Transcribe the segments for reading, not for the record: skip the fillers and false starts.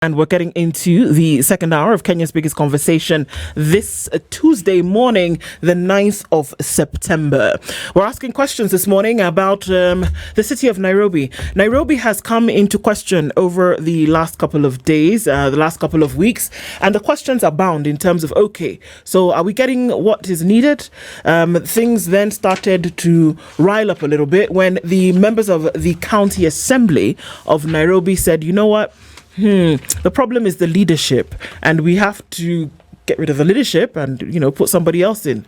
And we're getting into the second hour of Kenya's biggest conversation this Tuesday morning, the 9th of September. We're asking questions this morning about the city of Nairobi. Nairobi has come into question over the last couple of days, the last couple of weeks, and the questions abound in terms of, okay, so are we getting what is needed? Things then started to rile up a little bit when the members of the County Assembly of Nairobi said, you know what? The problem is the leadership, and we have to get rid of the leadership and, put somebody else in.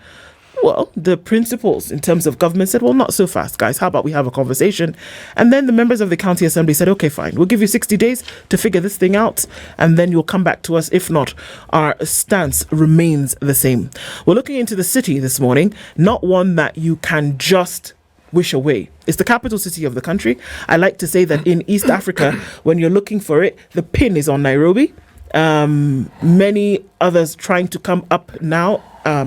Well, the principals in terms of government said, well, not so fast, guys. How about we have a conversation? And then the members of the County Assembly said, okay, fine. We'll give you 60 days to figure this thing out, and then you'll come back to us. If not, our stance remains the same. We're looking into the city this morning, not one that you can just wish away. It's the capital city of the country. I like to say that in East Africa, when you're looking for it, the pin is on Nairobi. Many others trying to come up now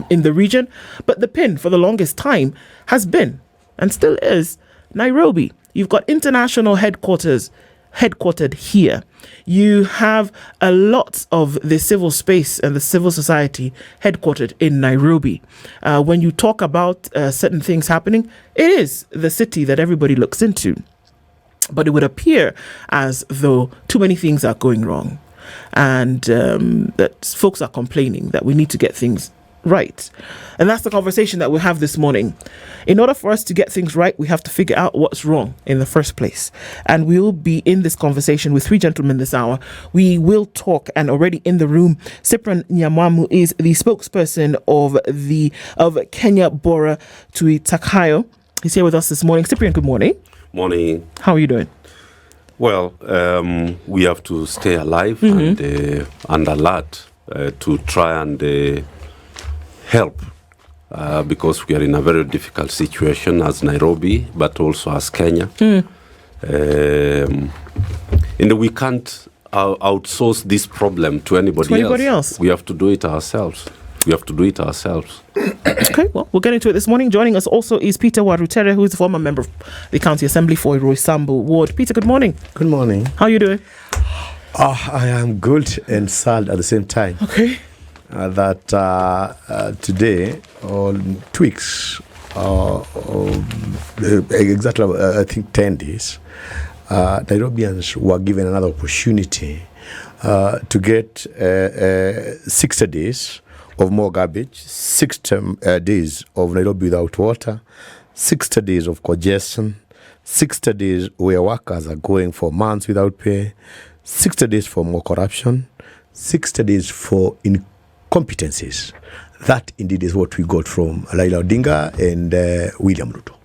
in the region, but the pin for the longest time has been and still is Nairobi. You've got international headquartered here. You have a lot of the civil space and the civil society headquartered in Nairobi. When you talk about certain things happening, it is the city that everybody looks into. But it would appear as though too many things are going wrong, and that folks are complaining that we need to get things right. And that's the conversation that we'll have this morning. In order for us to get things right, we have to figure out what's wrong in the first place. And we'll be in this conversation with three gentlemen this hour. We will talk, and already in the room, Cyprian Nyamwamu is the spokesperson of Kenya Bora Tuitakayo. He's here with us this morning. Cyprian, good morning. Morning. How are you doing? Well, we have to stay alive and alert to try and help because we are in a very difficult situation as Nairobi, but also as Kenya. And we can't outsource this problem to anybody else. We have to do it ourselves. Okay, well, we'll get into it this morning. Joining us also is Peter Warutere, who is a former member of the County Assembly for Roysambu Ward. Peter, good morning. Good morning. How are you doing? I am good and sad at the same time. Okay. That today, or 2 weeks, exactly, I think 10 days, Nairobians were given another opportunity to get 60 days of more garbage, 60 days of Nairobi without water, 60 days of congestion, 60 days where workers are going for months without pay, 60 days for more corruption, 60 days for incompetencies. That indeed is what we got from Raila Odinga and William Ruto.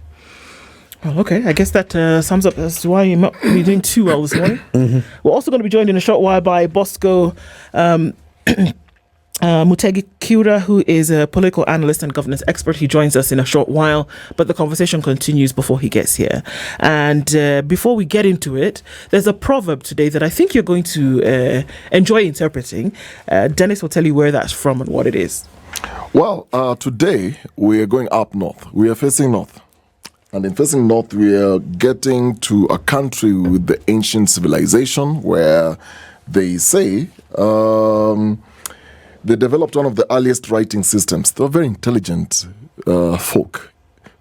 Well, okay, I guess that sums up as to why you're not really doing too well this morning. We're also going to be joined in a short while by Bosco Mutegi, who is a political analyst and governance expert. He joins us in a short while, but the conversation continues before he gets here. And before we get into it, there's a proverb today that I think you're going to enjoy interpreting. Dennis will tell you where that's from and what it is. Well, today we are going up north. We are facing north. And in facing north, we are getting to a country with the ancient civilization where they say they developed one of the earliest writing systems. They were very intelligent folk.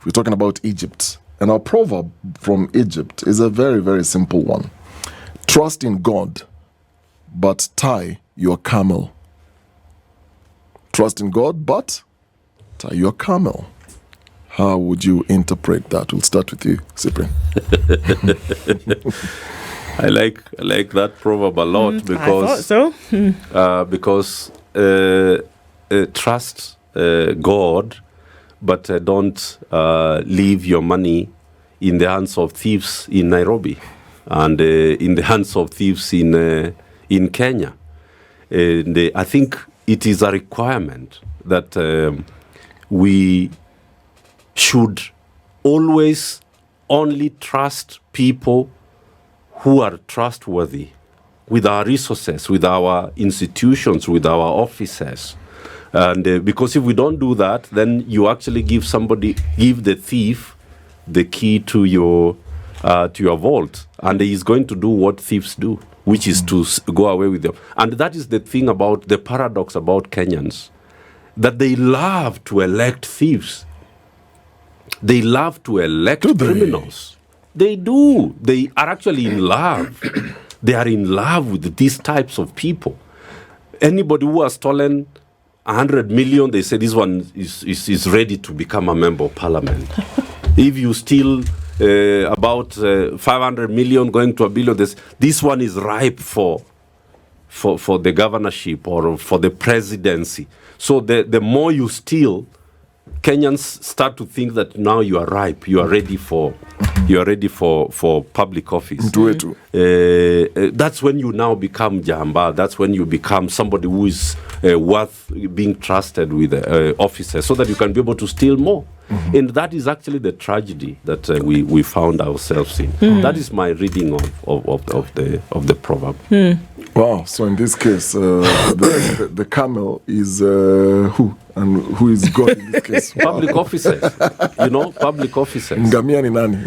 We're talking about Egypt. And our proverb from Egypt is a very, very simple one. Trust in God, but tie your camel. Trust in God, but tie your camel. How would you interpret that? We'll start with you, Cyprian. I like that proverb a lot because I thought so. Because trust God, but don't leave your money in the hands of thieves in Nairobi and in the hands of thieves in Kenya. And I think it is a requirement that we should always only trust people who are trustworthy with our resources, with our institutions, with our offices. And because if we don't do that, then you actually give the thief the key to your vault, and he's going to do what thieves do. which is to go away with them. And that is the thing about the paradox about Kenyans, that they love to elect thieves. They love to elect criminals. They do. They are actually in love. They are in love with these types of people. Anybody who has stolen 100 million, they say this one is ready to become a member of parliament. If you steal about 500 million going to a billion, this one is ripe for the governorship or for the presidency. So the more you steal, Kenyans start to think that now you are ripe, you are ready for public office. That's when you now become jamba. That's when you become somebody who is worth being trusted with officers, so that you can be able to steal more. And that is actually the tragedy that we found ourselves in. That is my reading of the proverb. Wow. So in this case, the camel is who? And who is God in this case? Public officers. Public officers. Ngamia ni nani?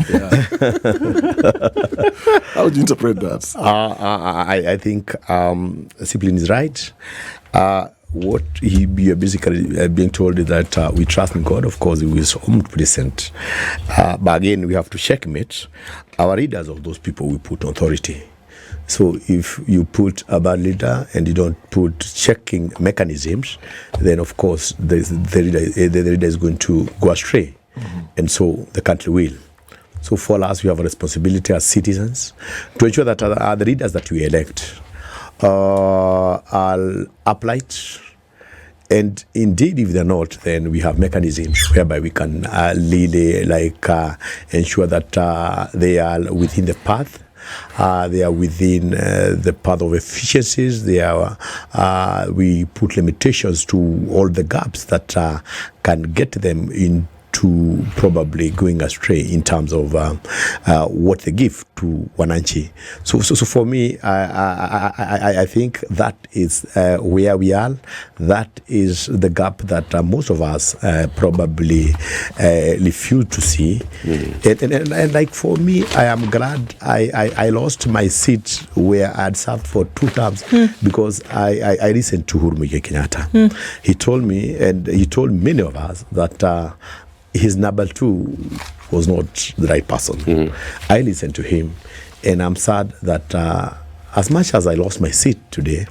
How would you interpret that? I think Cyprian is right. What you're basically being told is that we trust in God. Of course, He is omnipresent. But again, we have to checkmate our leaders of those people we put authority. So if you put a bad leader and you don't put checking mechanisms, then of course the leader is going to go astray. And so the country will. So for us, we have a responsibility as citizens to ensure that the leaders that we elect are upright. And indeed, if they're not, then we have mechanisms whereby we can really ensure that they are within the path. They are within the path of efficiencies. We put limitations to all the gaps that can get them into probably going astray in terms of what they give to wananchi. So for me, I think that is where we are. That is the gap that most of us probably refuse to see. And like for me, I am glad I lost my seat where I had served for 2 terms because I listened to Uhuru Muigai Kenyatta. He told me, and he told many of us, that his number 2 was not the right person. I listened to him, and I'm sad that as much as I lost my seat today,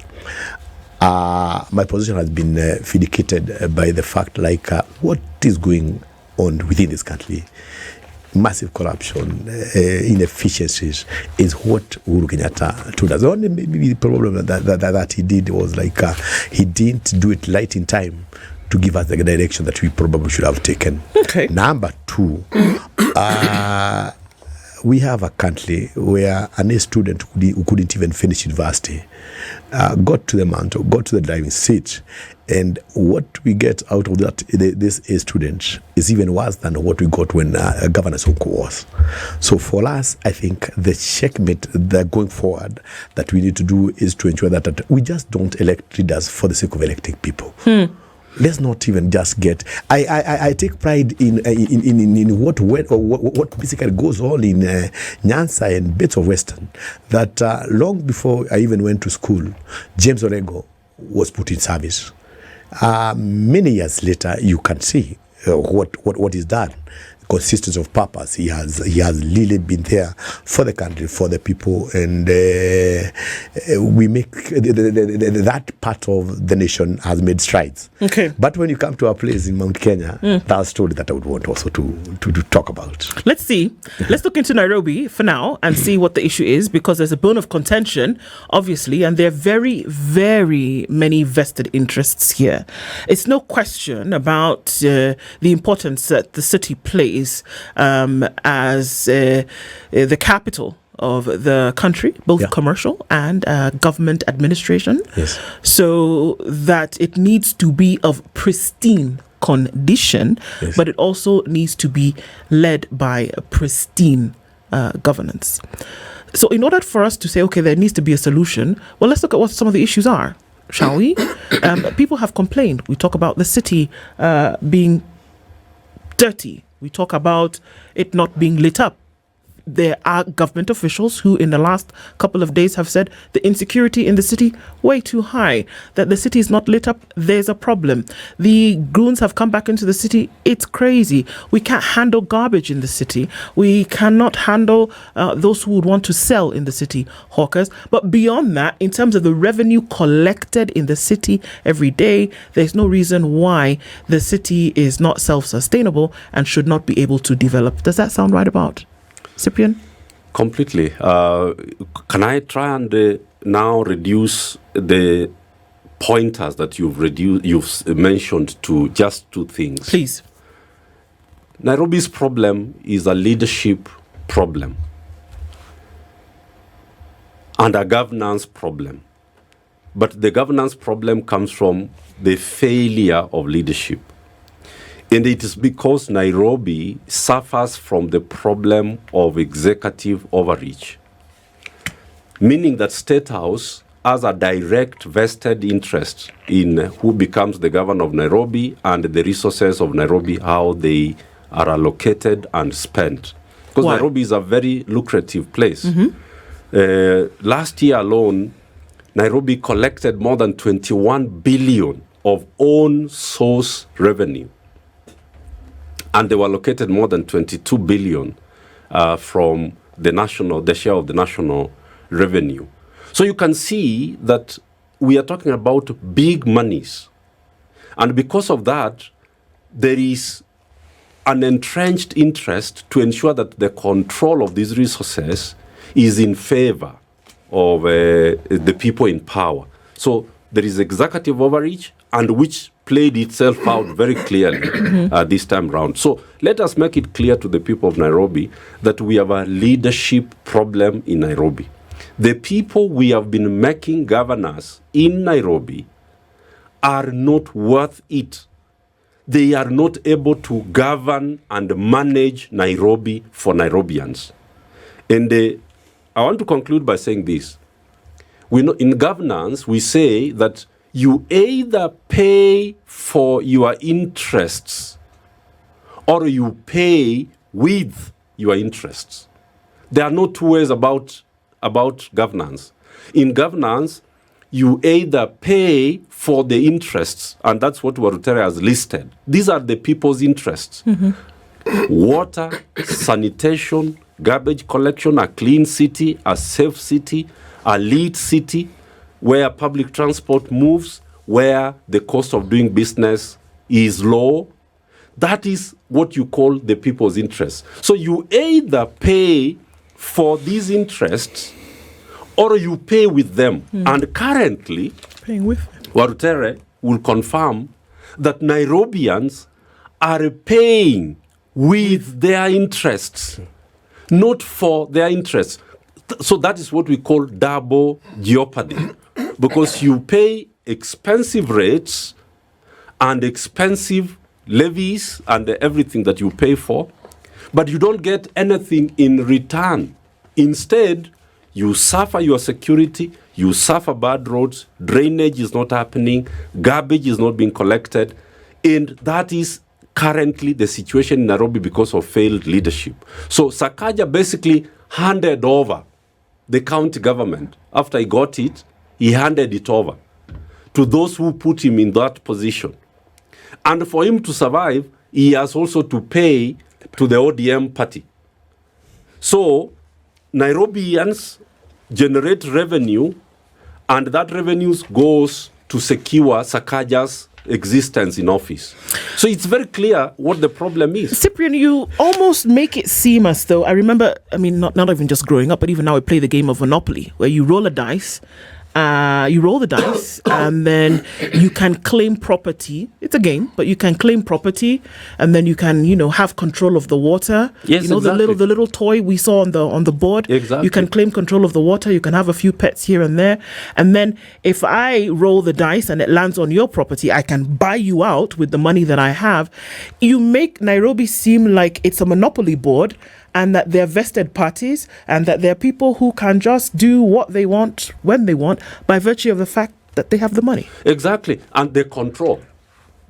my position has been vindicated by the fact what is going on within this country. Massive corruption, inefficiencies is what Uhuru Kenyatta told us. The only maybe problem that he did was he didn't do it right in time to give us the direction that we probably should have taken. Okay. Number 2, we have a country where a student who couldn't even finish university got to the mantle, got to the driving seat, and what we get out of that, this student, is even worse than what we got when Governor Sonko was. So for us, I think the checkmate that going forward that we need to do is to ensure that we just don't elect leaders for the sake of electing people. Let's not even just get. I take pride in what basically goes on in Nyanza and bits of Western. That long before I even went to school, James Orengo was put in service. Many years later, you can see what is done. Consistency of purpose. He has really been there for the country, for the people, and we make that part of the nation has made strides. Okay. But when you come to a place in Mount Kenya, that's a story that I would want also to talk about. Let's see. Let's look into Nairobi for now and see what the issue is, because there's a bone of contention, obviously, and there are very, very many vested interests here. It's no question about the importance that the city plays as the capital of the country, both commercial and government administration. Yes. So that it needs to be of pristine condition, but it also needs to be led by a pristine governance. So in order for us to say, okay, there needs to be a solution, well, let's look at what some of the issues are, shall we? People have complained. We talk about the city being dirty. We talk about it not being lit up. there are government officials who in the last couple of days have said the insecurity in the city way too high, that the city is not lit up, there's a problem. The goons have come back into the city, it's crazy. We can't handle garbage in the city. We cannot handle those who would want to sell in the city, hawkers. But beyond that, in terms of the revenue collected in the city every day, there's no reason why the city is not self-sustainable and should not be able to develop. Does that sound right about Cyprian? Completely. Can I try and now reduce the pointers that you've mentioned to just two things? Please. Nairobi's problem is a leadership problem and a governance problem. But the governance problem comes from the failure of leadership. And it is because Nairobi suffers from the problem of executive overreach, meaning that State House has a direct vested interest in who becomes the governor of Nairobi and the resources of Nairobi, how they are allocated and spent. Because Nairobi is a very lucrative place. Last year alone, Nairobi collected more than 21 billion of own source revenue. And they were allocated more than 22 billion from the share of the national revenue. So you can see that we are talking about big monies. And because of that, there is an entrenched interest to ensure that the control of these resources is in favor of the people in power. So there is executive overreach, and which played itself out very clearly this time round. So let us make it clear to the people of Nairobi that we have a leadership problem in Nairobi. The people we have been making governors in Nairobi are not worth it. They are not able to govern and manage Nairobi for Nairobians. And I want to conclude by saying this. In governance, we say that you either pay for your interests or you pay with your interests. There are no two ways about governance. In governance, you either pay for the interests, and that's what Warutere has listed. These are the people's interests. Water, sanitation, garbage collection, a clean city, a safe city, a lit city, where public transport moves, where the cost of doing business is low. That is what you call the people's interests. So you either pay for these interests or you pay with them. And currently, Paying with Warutere will confirm that Nairobians are paying with their interests, not for their interests. So that is what we call double jeopardy, because you pay expensive rates and expensive levies and everything that you pay for, but you don't get anything in return. Instead, you suffer your security, you suffer bad roads, drainage is not happening, garbage is not being collected, and that is currently the situation in Nairobi because of failed leadership. So Sakaja basically handed over the county government. After he got it, he handed it over to those who put him in that position. And for him to survive, he has also to pay to the ODM party. So Nairobians generate revenue, and that revenue goes to secure Sakaja's existence in office. So it's very clear what the problem is. Cyprian, you almost make it seem as though, I remember, not even just growing up, but even now we play the game of Monopoly, where you roll a dice, and then you can claim property. It's a game, but you can claim property, and then you can, have control of the water. Yes, exactly. the little toy we saw on the board. Exactly. You can claim control of the water. You can have a few pets here and there, and then if I roll the dice and it lands on your property, I can buy you out with the money that I have. You make Nairobi seem like it's a monopoly board, and that they're vested parties, and that they're people who can just do what they want when they want by virtue of the fact that they have the money. Exactly. And the control.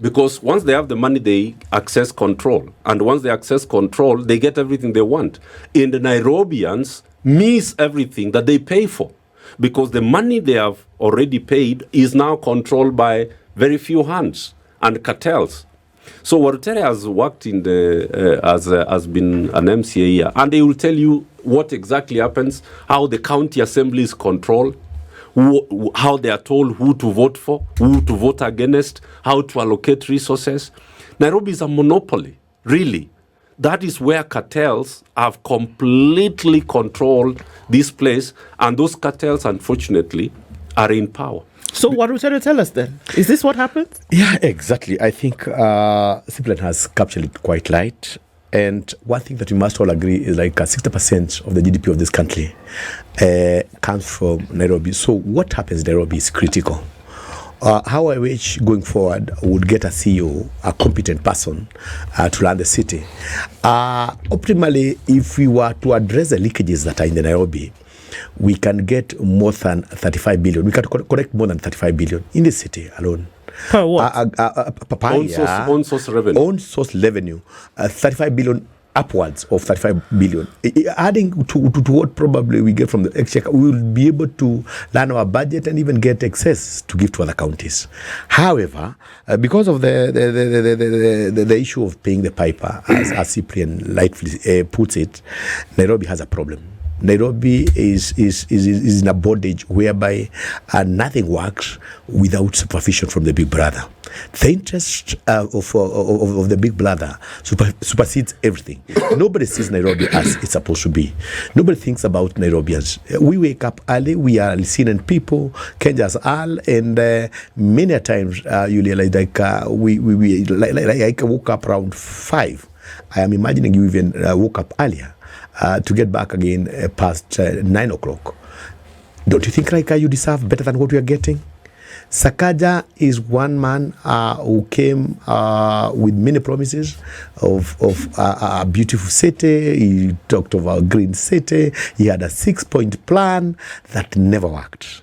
Because once they have the money, they access control. And once they access control, they get everything they want. And the Nairobians miss everything that they pay for. Because the money they have already paid is now controlled by very few hands and cartels. So Warutere has worked in the has been an MCA here, and they will tell you what exactly happens, how the county assembly is controlled, how they are told who to vote for, who to vote against, how to allocate resources. Nairobi is a monopoly, really. That is where cartels have completely controlled this place, and those cartels, unfortunately, are in power. So what would you tell us then? Is this what happened? Yeah, exactly. I think Cyprian has captured it quite right. And one thing that we must all agree is like 60% of the GDP of this country comes from Nairobi. So what happens in Nairobi is critical. How I wish going forward would get a CEO, a competent person to run the city. Optimally, if we were to address the leakages that are in the Nairobi, we can get more than 35 billion. We can collect more than 35 billion in the city alone. Per what? Own source revenue. Own source revenue. 35 billion upwards of 35 billion. Adding to what probably we get from the exchequer, we will be able to learn our budget and even get excess to give to other counties. However, because of the issue of paying the piper, as Cyprian lightly puts it, Nairobi has a problem. Nairobi is in a bondage whereby nothing works without supervision from the big brother. The interest of the big brother supersedes everything. Nobody sees Nairobi as it's supposed to be. Nobody thinks about Nairobians. We wake up early, we are listening people, Kenya's all, and many times you realize like I woke up around 5. I am imagining you even woke up earlier. To get back again past 9 o'clock. Don't you think like you deserve better than what we are getting? Sakaja is one man who came with many promises of a beautiful city. He talked of a green city. He had a 6-point plan that never worked.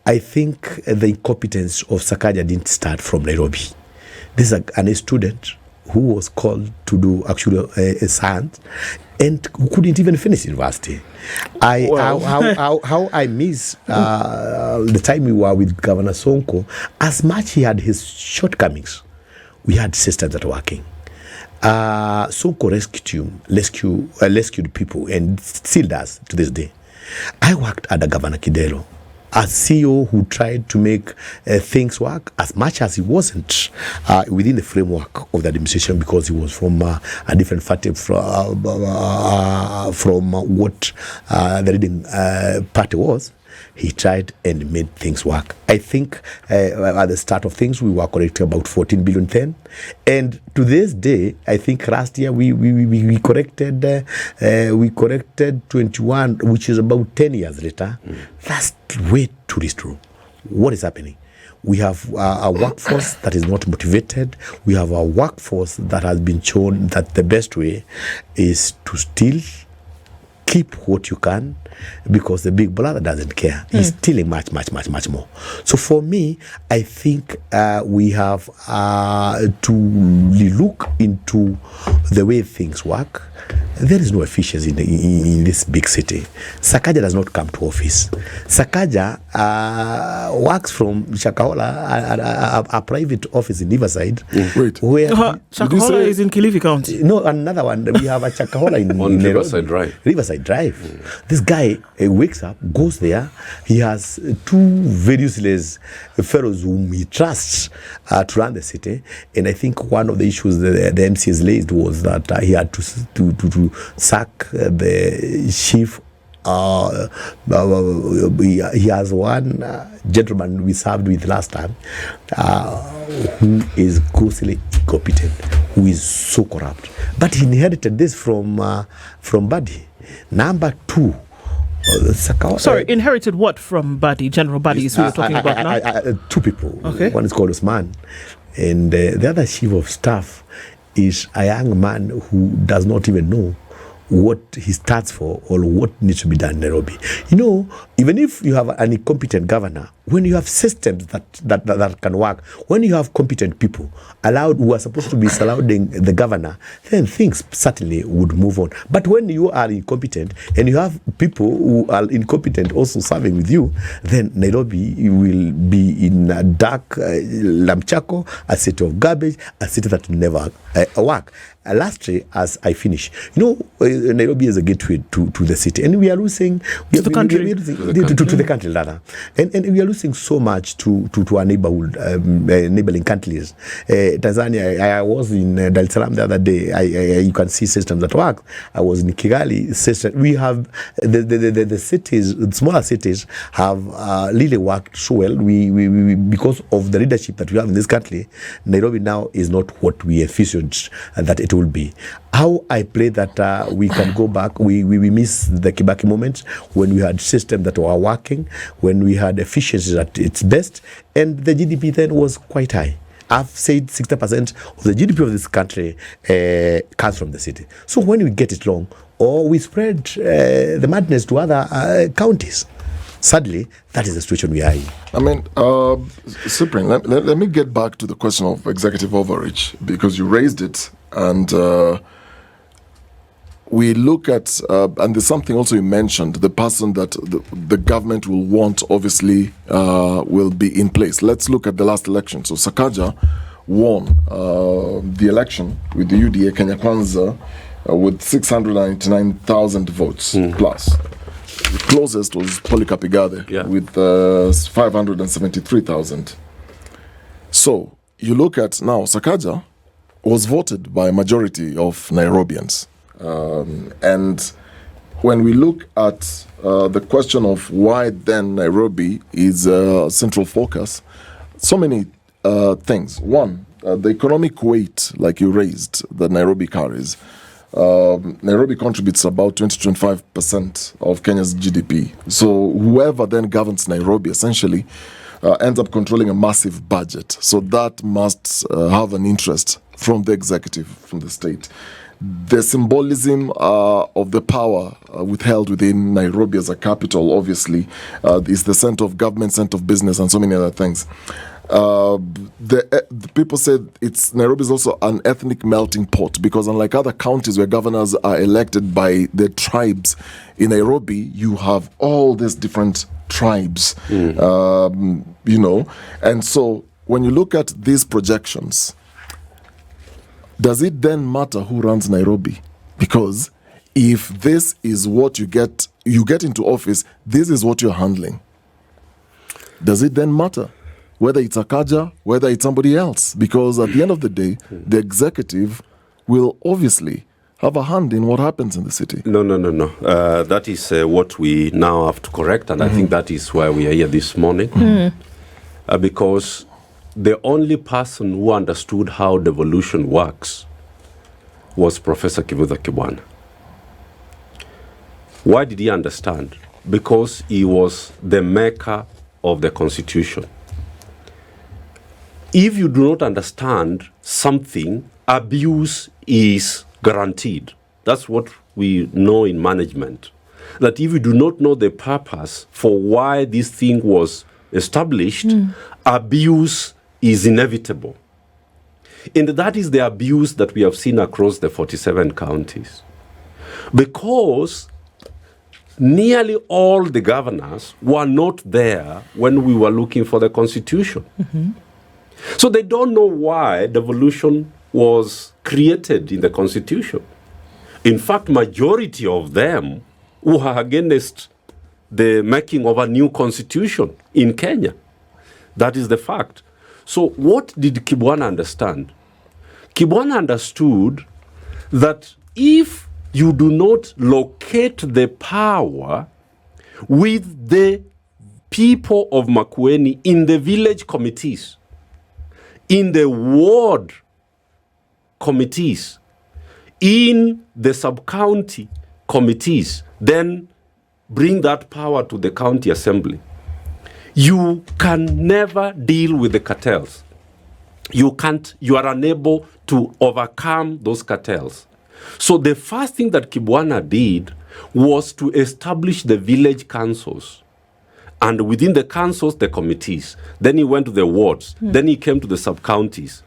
I think the incompetence of Sakaja didn't start from Nairobi. This is a student who was called to do actually science and who couldn't even finish university. How I miss the time we were with Governor Sonko. As much he had his shortcomings, we had systems that were working. Sonko rescued people and still does to this day. I worked under Governor Kidero, a CEO who tried to make things work as much as he wasn't within the framework of the administration because he was from a different party from what the leading party was. He tried and made things work. I think at the start of things, we were collecting about 14 billion then. And to this day, I think last year we corrected 21, which is about 10 years later. That's way too true. What is happening? We have a workforce that is not motivated. We have a workforce that has been shown that the best way is to still keep what you can, because the big brother doesn't care. He's stealing much more. So for me, I think we have to look into the way things work. There is no efficiency in this big city. Sakaja does not come to office. Sakaja works from Shakahola, a private office in Riverside. Wait. Where Shakahola is in Kilifi County. No, another one. We have a Shakahola in On Nairobi. Riverside Drive. Riverside Drive. This guy wakes up, goes there. He has 2 very useless fellows whom he trusts to run the city. And I think one of the issues the MCs raised was that he had to sack the chief. He has one gentleman we served with last time who is grossly incompetent, who is so corrupt. But he inherited this from Buddy. Number 2, Sorry, inherited what from Buddy? General Buddy is who you're talking about now? 2 people. Okay. One is called Usman, and the other chief of staff is a young man who does not even know what he stands for or what needs to be done in Nairobi. Even if you have an incompetent governor, when you have systems that can work, when you have competent people who are supposed to be surrounding the governor, then things certainly would move on. But when you are incompetent and you have people who are incompetent also serving with you, then Nairobi will be in a dark lamchako, a city of garbage, a city that will never work. Lastly, as I finish, Nairobi is a gateway to the city, and we are losing to the country, rather, and we are losing so much to our neighboring countries. Tanzania, I was in Dar es Salaam the other day. You can see systems that work. I was in Kigali. We have the cities, the smaller cities, have really worked so well. We because of the leadership that we have in this country, Nairobi now is not what we envisioned that it will be. How I pray that we can go back. We miss the Kibaki moment when we had systems that were working, when we had efficiency at its best, and the GDP then was quite high. I've said 60% of the GDP of this country comes from the city. So when we get it wrong, or we spread the madness to other counties, sadly, that is the situation we are in. I mean, Cyprian, let me get back to the question of executive overreach, because you raised it, and we look at, and there's something also you mentioned, the person that the government will want, obviously, will be in place. Let's look at the last election. So Sakaja won the election with the UDA Kenya Kwanza with 699,000 votes plus. The closest was Polycarp Igathe with 573,000. So you look at now, Sakaja was voted by a majority of Nairobians. And when we look at the question of why then Nairobi is a central focus, so many things. One, the economic weight, like you raised, that Nairobi carries. Nairobi contributes about 20-25% of Kenya's GDP. So whoever then governs Nairobi essentially ends up controlling a massive budget. So that must have an interest from the executive, from the state. The symbolism of the power withheld within Nairobi as a capital, obviously, is the center of government, center of business, and so many other things. The people said Nairobi is also an ethnic melting pot, because unlike other counties where governors are elected by the tribes, in Nairobi you have all these different tribes, and so when you look at these projections, does it then matter who runs Nairobi? Because if this is what you get into office, this is what you're handling. Does it then matter whether it's Sakaja, whether it's somebody else? Because at the end of the day, the executive will obviously have a hand in what happens in the city. No. That is what we now have to correct, and I think that is why we are here this morning. Because the only person who understood how devolution works was Professor Kivutha Kibwana. Why did he understand? Because he was the maker of the Constitution. If you do not understand something, abuse is guaranteed. That's what we know in management. That if you do not know the purpose for why this thing was established, abuse is inevitable. And that is the abuse that we have seen across the 47 counties. Because nearly all the governors were not there when we were looking for the Constitution. So they don't know why devolution was created in the Constitution. In fact, majority of them were against the making of a new Constitution in Kenya. That is the fact. So what did Kibwana understand? Kibwana understood that if you do not locate the power with the people of Makueni in the village committees, in the ward committees, in the sub-county committees, then bring that power to the county assembly. You can never deal with the cartels. You are unable to overcome those cartels. So the first thing that Kibwana did was to establish the village councils. And within the councils, the committees. Then he went to the wards. Then he came to the sub-counties.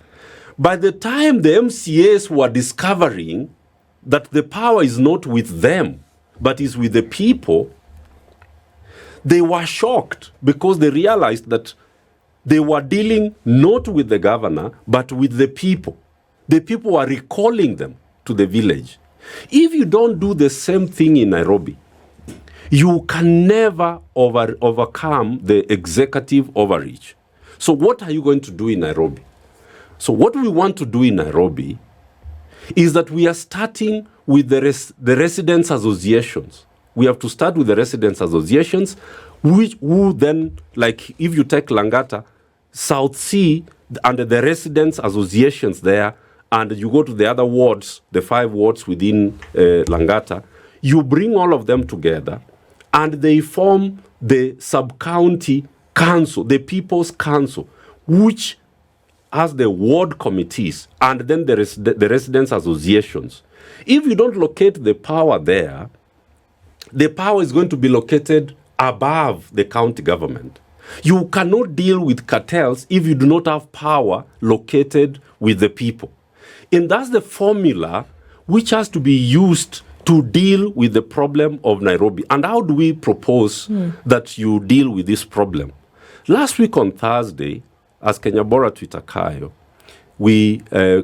By the time the MCAs were discovering that the power is not with them, but is with the people, they were shocked because they realized that they were dealing not with the governor, but with the people. The people were recalling them to the village. If you don't do the same thing in Nairobi, you can never overcome the executive overreach. So what are you going to do in Nairobi? So what we want to do in Nairobi is that we are starting with the residents' associations. We have to start with the residents' associations, who then, like if you take Langata, South Sea, under the residents' associations there, and you go to the other wards, the 5 wards within Langata, you bring all of them together, and they form the sub-county council, the People's Council, which has the ward committees and then the residents' associations. If you don't locate the power there, the power is going to be located above the county government. You cannot deal with cartels if you do not have power located with the people. And that's the formula which has to be used to deal with the problem of Nairobi. And how do we propose that you deal with this problem? Last week on Thursday, as Bora Tuitakayo, we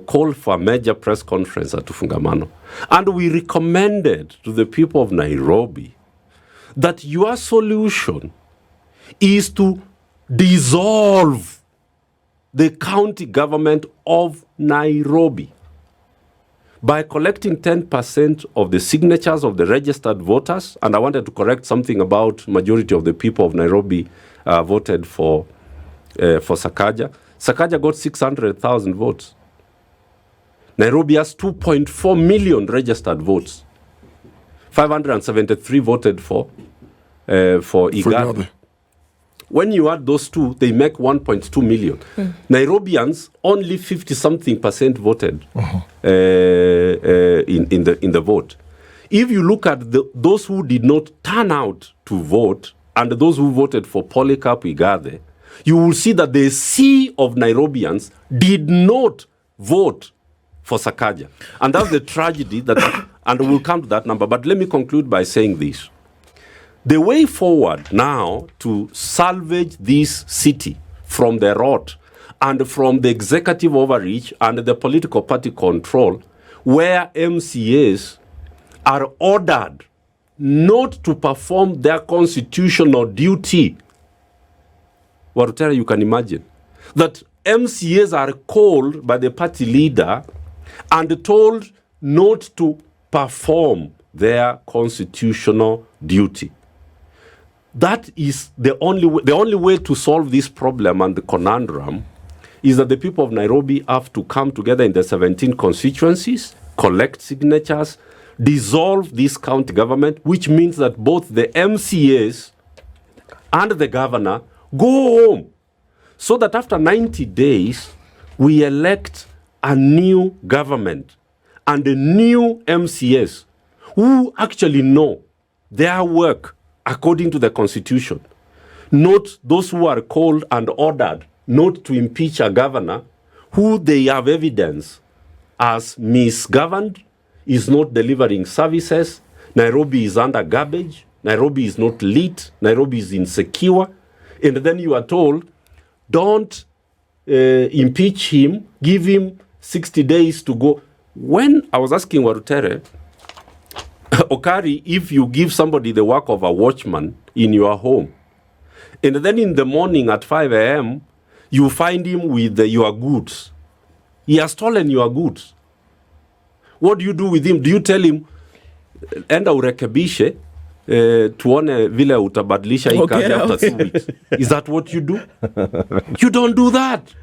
called for a major press conference at Tufungamano. And we recommended to the people of Nairobi that your solution is to dissolve the county government of Nairobi by collecting 10% of the signatures of the registered voters. And I wanted to correct something about majority of the people of Nairobi voted for Sakaja. Sakaja got 600,000 votes. Nairobi has 2.4 million registered votes. 573 voted for Igade. When you add those two, they make 1.2 million. Nairobians, only 50-something% voted in the vote. If you look at those who did not turn out to vote and those who voted for Polycarp Igade, you will see that the sea of Nairobians did not vote for Sakaja. And that's the tragedy that, and we'll come to that number. But let me conclude by saying this. The way forward now to salvage this city from the rot and from the executive overreach and the political party control, where MCAs are ordered not to perform their constitutional duty. Warutere, you can imagine that MCAs are called by the party leader and told not to perform their constitutional duty. That is the only way to solve this problem and the conundrum is that the people of Nairobi have to come together in the 17 constituencies, collect signatures, dissolve this county government, which means that both the MCAs and the governor go home, so that after 90 days, we elect a new government and a new MCAs who actually know their work according to the constitution, not those who are called and ordered not to impeach a governor who they have evidence as misgoverned, is not delivering services, Nairobi is under garbage, Nairobi is not lit, Nairobi is insecure, and then you are told, don't impeach him, give him 60 days to go. When I was asking Warutere, Okari, if you give somebody the work of a watchman in your home, and then in the morning at 5 a.m., you find him with your goods. He has stolen your goods. What do you do with him? Do you tell him, enda urekebishe, tuone vile utabadilisha hii kazi after 2 weeks? Is that what you do? You don't do that.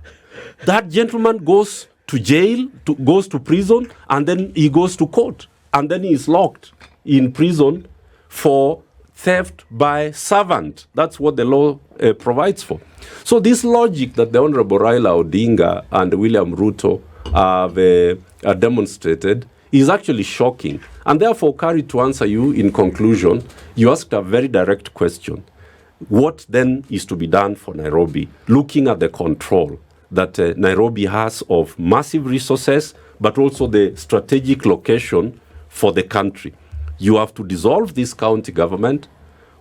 That gentleman goes to jail, goes to prison, and then he goes to court. And then he is locked in prison for theft by servant. That's what the law provides for. So this logic that the Honorable Raila Odinga and William Ruto have demonstrated is actually shocking. And therefore, Kari, to answer you in conclusion, you asked a very direct question. What then is to be done for Nairobi, looking at the control that Nairobi has of massive resources, but also the strategic location for the country? You have to dissolve this county government,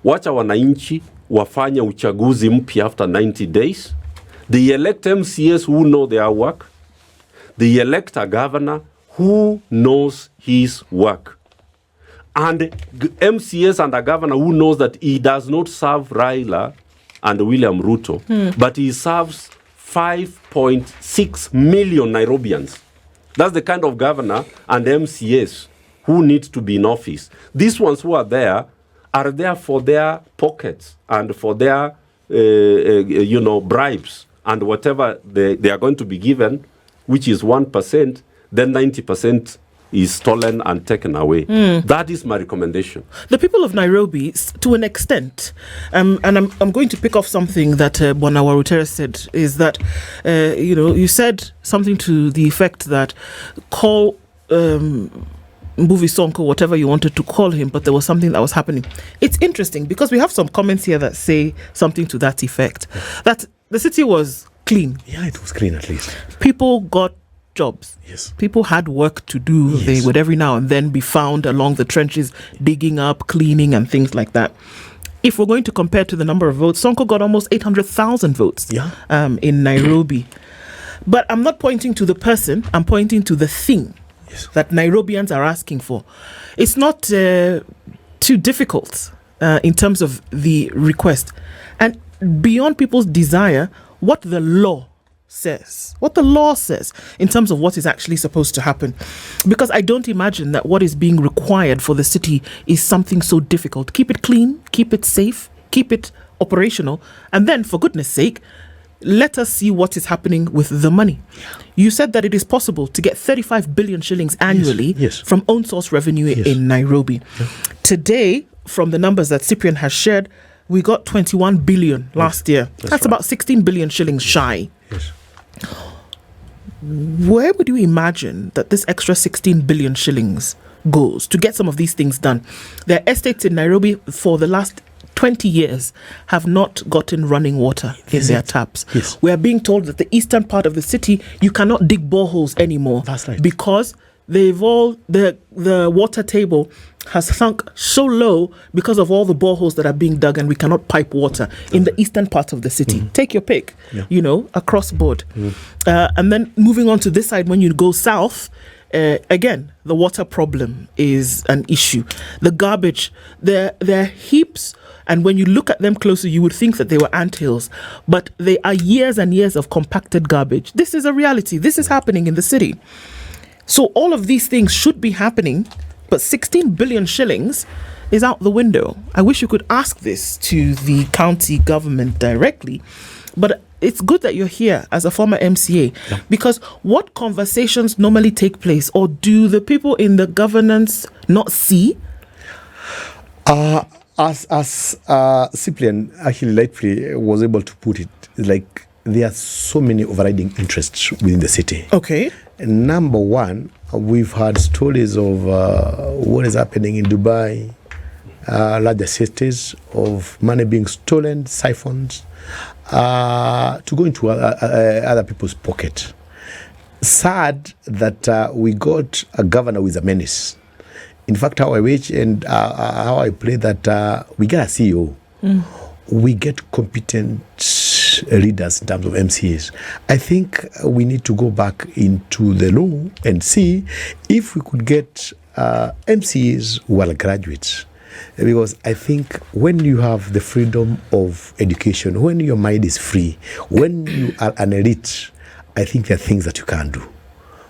wacha wananchi wafanya uchaguzi mpya after 90 days, they elect MCAs who know their work, they elect a governor who knows his work, and MCAs and a governor who knows that he does not serve Raila and William Ruto, but he serves 5.6 million Nairobians. That's the kind of governor and MCAs who need to be in office. These ones who are there for their pockets and for their, bribes and whatever they are going to be given, which is 1%, then 90% is stolen and taken away. That is my recommendation. The people of Nairobi, to an extent, and I'm going to pick off something that Bwana Warutere said, is that, you said something to the effect that call Mbuvi Sonko, whatever you wanted to call him, but there was something that was happening. It's interesting because we have some comments here that say something to that effect, that the city was clean. Yeah, it was clean at least. People got jobs. Yes. People had work to do. Yes. They would every now and then be found along the trenches, digging up, cleaning and things like that. If we're going to compare to the number of votes, Sonko got almost 800,000 votes in Nairobi. But I'm not pointing to the person, I'm pointing to the thing that Nairobians are asking for. It's not too difficult in terms of the request. And beyond people's desire, what the law says in terms of what is actually supposed to happen. Because I don't imagine that what is being required for the city is something so difficult. Keep it clean, keep it safe, keep it operational, and then, for goodness sake, let us see what is happening with the money. You said that it is possible to get 35 billion shillings annually from own source revenue in Nairobi. Today, from the numbers that Cyprian has shared, we got 21 billion last year. That's right. About 16 billion shillings shy. Yes. Where would you imagine that this extra 16 billion shillings goes to get some of these things done? There are estates in Nairobi for the last 20 years have not gotten running water in their taps. Yes. We are being told that the eastern part of the city, you cannot dig boreholes anymore. That's right. Because the water table has sunk so low because of all the boreholes that are being dug, and we cannot pipe water in the eastern part of the city. Take your pick, across board. And then moving on to this side, when you go south, again, the water problem is an issue. The garbage, there are heaps, and when you look at them closer, you would think that they were anthills, but they are years and years of compacted garbage. This is a reality. This is happening in the city. So all of these things should be happening, but 16 billion shillings is out the window. I wish you could ask this to the county government directly, but it's good that you're here as a former MCA, because what conversations normally take place, or do the people in the governance not see? As Cyprian actually rightfully was able to put it, like there are so many overriding interests within the city. Okay. Number one, we've heard stories of what is happening in Dubai, larger cities, of money being stolen, siphoned, to go into other people's pocket. Sad that we got a governor with a menace. In fact, how I wish and how I pray that we get a CEO. We get competent leaders in terms of MCAs. I think we need to go back into the law and see if we could get MCAs who are graduates. Because I think when you have the freedom of education, when your mind is free, when you are an elite, I think there are things that you can't do.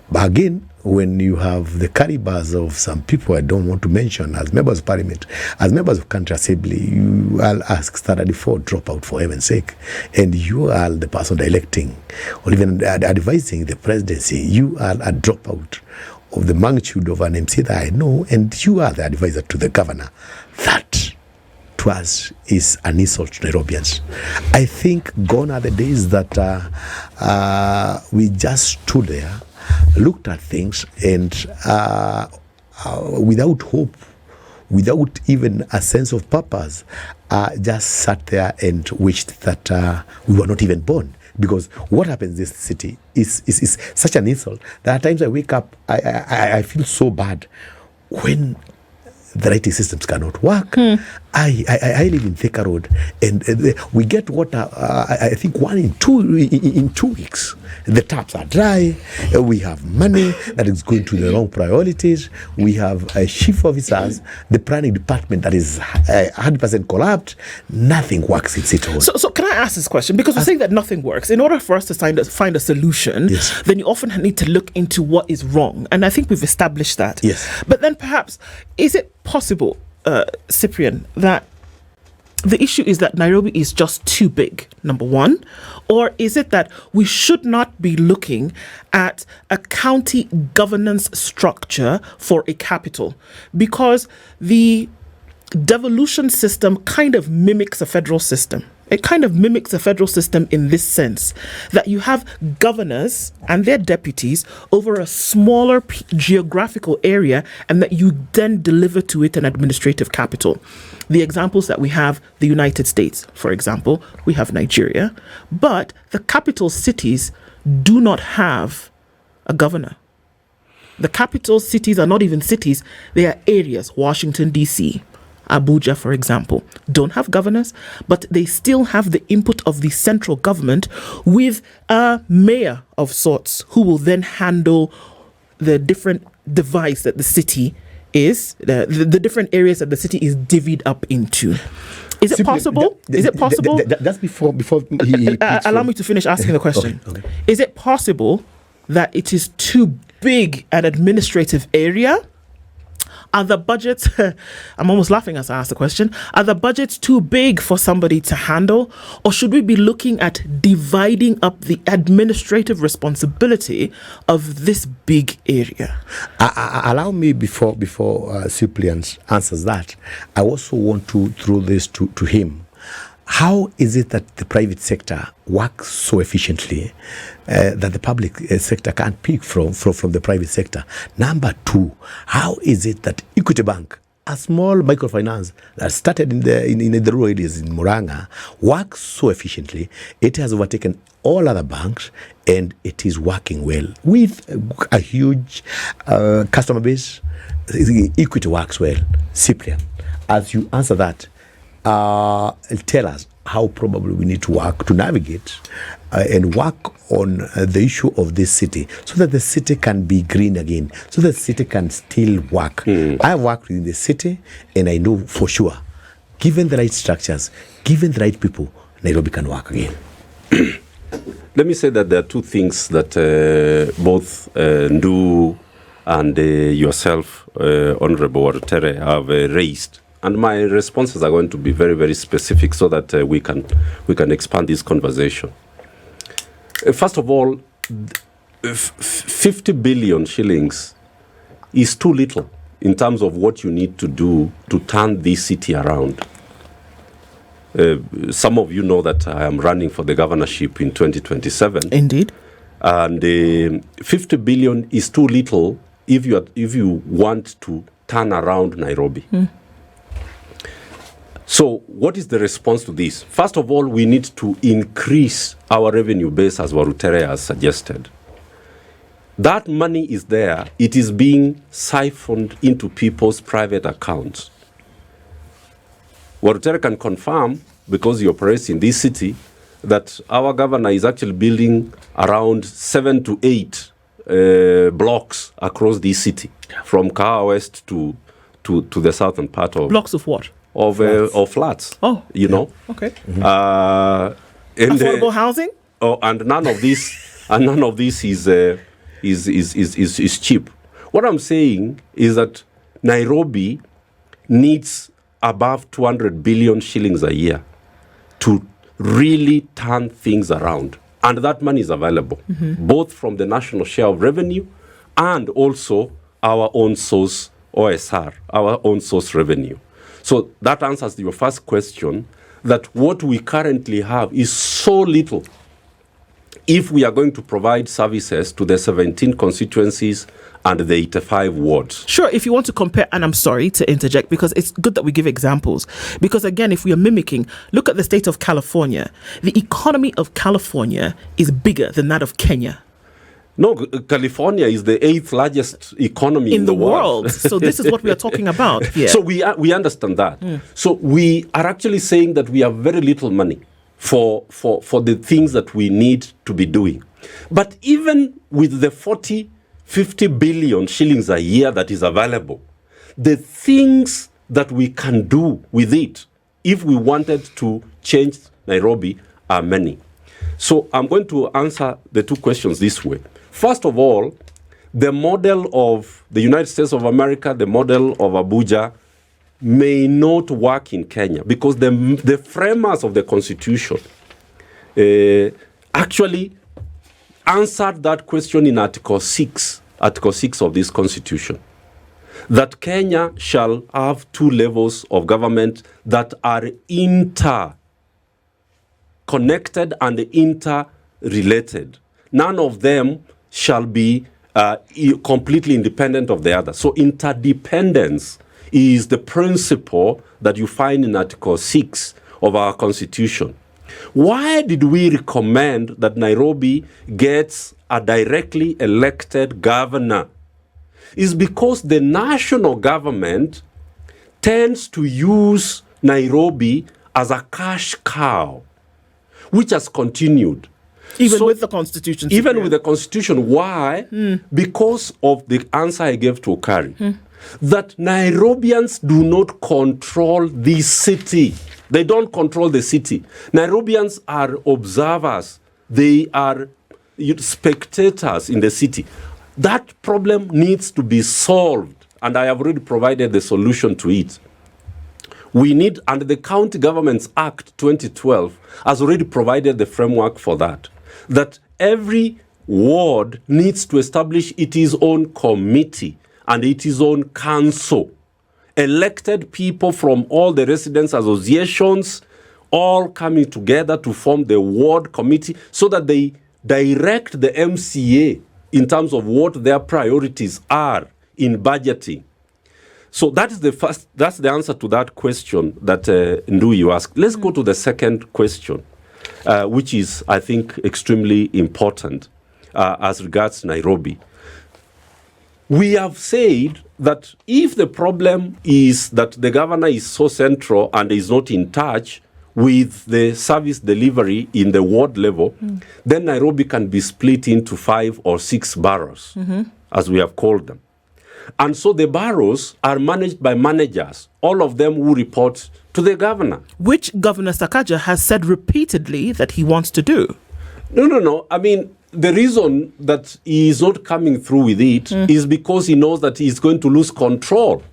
But again, when you have the calibers of some people I don't want to mention as members of parliament, as members of country assembly, you all ask Standard 4 drop out for heaven's sake. And you are the person electing or even advising the presidency. You are a dropout of the magnitude of an MC that I know, and you are the advisor to the governor. That to us is an insult to Nairobians. I think gone are the days that we just stood there looked at things and without hope, without even a sense of purpose, just sat there and wished that we were not even born. Because what happens in this city is such an insult that at times I wake up, I feel so bad when the writing systems cannot work. I live in Thika Road, and we get water, I think 1 in 2 weeks. The taps are dry. We have money that is going to the wrong priorities. We have chief officers, the planning department that is 100% collapsed. Nothing works in City Hall. So can I ask this question? Because we're saying that nothing works. In order for us to find a solution, Yes. then you often need to look into what is wrong. And I think we've established that. Yes. But then perhaps, is it possible, Cyprian, that the issue is that Nairobi is just too big, number one? Or is it that we should not be looking at a county governance structure for a capital? Because the devolution system kind of mimics a federal system. It kind of mimics a federal system in this sense that you have governors and their deputies over a smaller geographical area, and that you then deliver to it an administrative capital. The examples that we have, the United States, for example, we have Nigeria, but the capital cities do not have a governor. The capital cities are not even cities, they are areas. Washington, D.C., Abuja, for example, don't have governors, but they still have the input of the central government with a mayor of sorts who will then handle the different device that the city is, the different areas that the city is divvied up into. Is it possible? Is it possible? That's before he allow me to finish asking the question. Okay. Is it possible that it is too big an administrative area? Are the budgets, I'm almost laughing as I ask the question, are the budgets too big for somebody to handle? Or should we be looking at dividing up the administrative responsibility of this big area? Allow me, before Cyprian answers that, I also want to throw this to him. How is it that the private sector works so efficiently that the public sector can't pick from the private sector? Number two, how is it that Equity Bank, a small microfinance that started in the rural areas in Muranga, works so efficiently? It has overtaken all other banks, and it is working well with a huge customer base. Equity works well. Cyprian, as you answer that, tell us how probably we need to work to navigate and work on the issue of this city, so that the city can be green again, so that the city can still work. I have worked in the city, and I know for sure, given the right structures, given the right people, Nairobi can work again. Let me say that there are two things that both Ndu and yourself, Honorable Warutere, have raised. And my responses are going to be very, very specific, so that we can expand this conversation. First of all, 50 billion shillings is too little in terms of what you need to do to turn this city around. Some of you know that I am running for the governorship in 2027. Indeed. And 50 billion is too little if you want to turn around Nairobi. So what is the response to this? First of all, we need to increase our revenue base, as Warutere has suggested. That money is there. It is being siphoned into people's private accounts. Warutere can confirm, because he operates in this city, that our governor is actually building around 7 to 8 blocks across this city, from Kaha West to the southern part of... Blocks of what? Of flats. Oh, you know. Okay. Affordable housing. Oh, and none of this is cheap. What I'm saying is that Nairobi needs above 200 billion shillings a year to really turn things around, and that money is available both from the national share of revenue and also our own source OSR, our own source revenue. So that answers your first question, that what we currently have is so little if we are going to provide services to the 17 constituencies and the 85 wards. Sure, if you want to compare, and I'm sorry to interject because it's good that we give examples. Because again, if we are mimicking, look at the state of California. The economy of California is bigger than that of Kenya. No, California is the 8th largest economy in the world. So this is what we are talking about here. So we understand that. So we are actually saying that we have very little money for the things that we need to be doing. But even with the 50 billion shillings a year that is available, the things that we can do with it, if we wanted to change Nairobi, are many. So I'm going to answer the two questions this way. First of all, the model of the United States of America, the model of Abuja, may not work in Kenya because the framers of the Constitution actually answered that question in Article 6 of this Constitution, that Kenya shall have 2 levels of government that are interconnected and interrelated. None of them shall be completely independent of the other. So interdependence is the principle that you find in Article 6 of our Constitution. Why did we recommend that Nairobi gets a directly elected governor? Is because the national government tends to use Nairobi as a cash cow, which has continued. Even with the Constitution. Even with the Constitution. Why? Because of the answer I gave to Okari. That Nairobians do not control this city. They don't control the city. Nairobians are observers. They are spectators in the city. That problem needs to be solved, and I have already provided the solution to it. We need, and the County Governments Act 2012 has already provided the framework for that. That every ward needs to establish its own committee and its own council. Elected people from all the residents' associations, all coming together to form the ward committee so that they direct the MCA in terms of what their priorities are in budgeting. So that's the answer to that question that Ndu you asked. Let's go to the second question, which is, I think, extremely important as regards Nairobi. We have said that if the problem is that the governor is so central and is not in touch with the service delivery in the ward level, then Nairobi can be split into 5 or 6 boroughs, as we have called them. And so the boroughs are managed by managers, all of them who report to the governor. Which Governor Sakaja has said repeatedly that he wants to do. No. I mean, the reason that he is not coming through with it is because he knows that he's going to lose control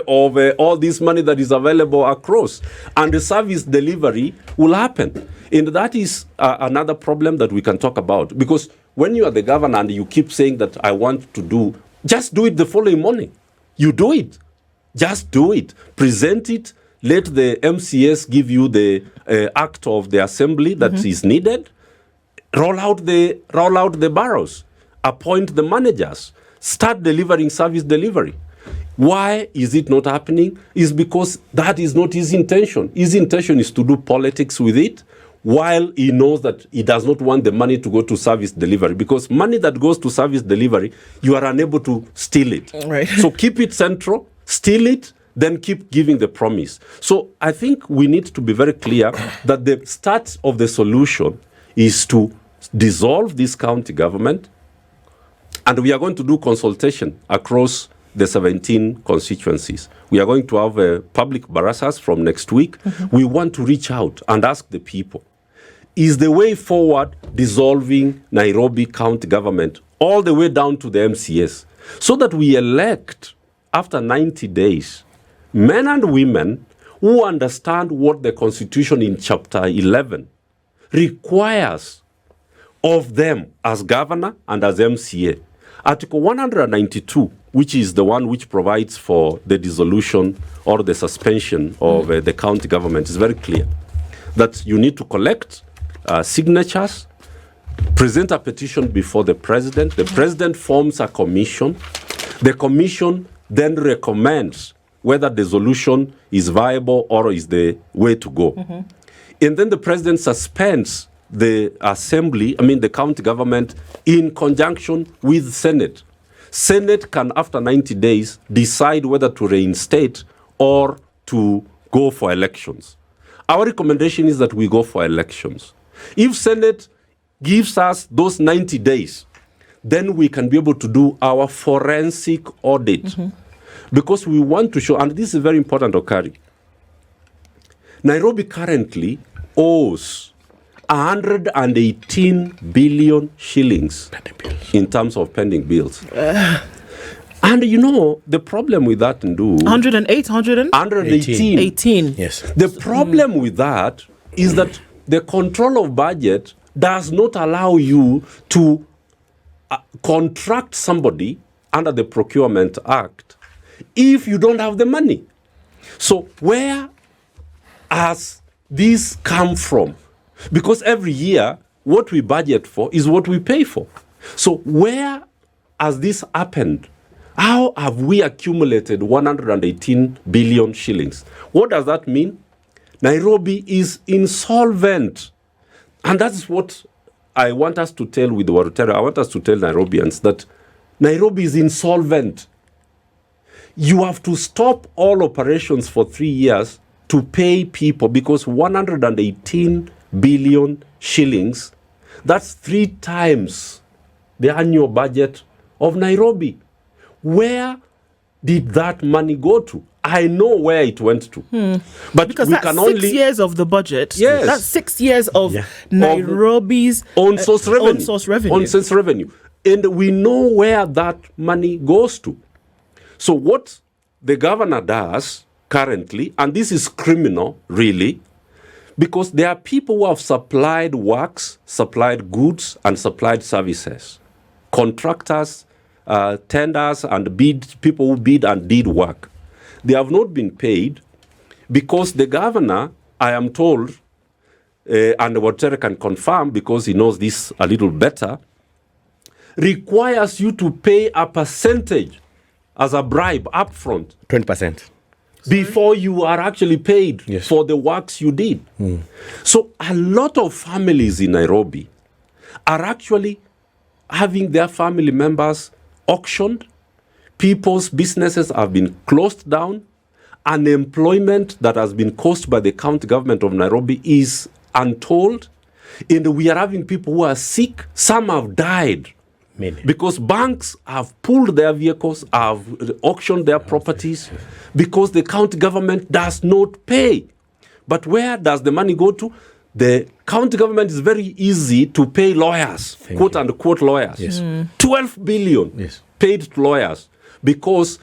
of all this money that is available across. And the service delivery will happen. And that is another problem that we can talk about. Because when you are the governor and you keep saying that I want to do, just do it the following morning. You do it. Just do it. Present it. Let the MCS give you the act of the assembly that is needed. Roll out the boroughs. Appoint the managers. Start delivering service delivery. Why is it not happening? Is because that is not his intention. His intention is to do politics with it, while he knows that he does not want the money to go to service delivery. Because money that goes to service delivery, you are unable to steal it. Right. So keep it central, steal it, then keep giving the promise. So I think we need to be very clear that the start of the solution is to dissolve this county government, and we are going to do consultation across the 17 constituencies. We are going to have public barassas from next week. We want to reach out and ask the people, is the way forward dissolving Nairobi county government all the way down to the MCS, so that we elect, after 90 days, men and women who understand what the Constitution in Chapter 11 requires of them as governor and as MCA. Article 192, which is the one which provides for the dissolution or the suspension of the county government, is very clear that you need to collect signatures, present a petition before the president. The president forms a commission. The commission then recommends whether dissolution is viable or is the way to go. And then the president suspends the assembly, the county government, in conjunction with Senate. Senate can, after 90 days, decide whether to reinstate or to go for elections. Our recommendation is that we go for elections. If Senate gives us those 90 days, then we can be able to do our forensic audit. Because we want to show, and this is very important, Okari, Nairobi currently owes 118 billion shillings in terms of pending bills. And the problem with that, Ndu, 118. 18. Yes. The problem with that is that the control of budget does not allow you to contract somebody under the Procurement Act if you don't have the money. So where has this come from? Because every year, what we budget for is what we pay for. So where has this happened? How have we accumulated 118 billion shillings? What does that mean? Nairobi is insolvent. And that's what I want us to tell with Warutere. I want us to tell Nairobians that Nairobi is insolvent. You have to stop all operations for 3 years to pay people, because 118 billion shillings, that's 3 times the annual budget of Nairobi. Where did that money go to? I know where it went to. But because we that's can 6 only years of the budget. Yes. That's 6 years of Nairobi's own source revenue. Own source revenue. Own source revenue. And we know where that money goes to. So what the governor does currently, and this is criminal, really, because there are people who have supplied works, supplied goods, and supplied services. Contractors, tenders, and people who bid and did work. They have not been paid because the governor, I am told, and Warutere can confirm because he knows this a little better, requires you to pay a percentage as a bribe upfront. 20%. Before you are actually paid Yes. for the works you did. So a lot of families in Nairobi are actually having their family members auctioned. People's businesses have been closed down. Unemployment that has been caused by the county government of Nairobi is untold. And we are having people who are sick. Some have died. Many. Because banks have pulled their vehicles, have auctioned their properties, because the county government does not pay. But where does the money go to? The county government is very easy to pay lawyers, quote unquote lawyers. Yes. 12 billion Yes. paid to lawyers, because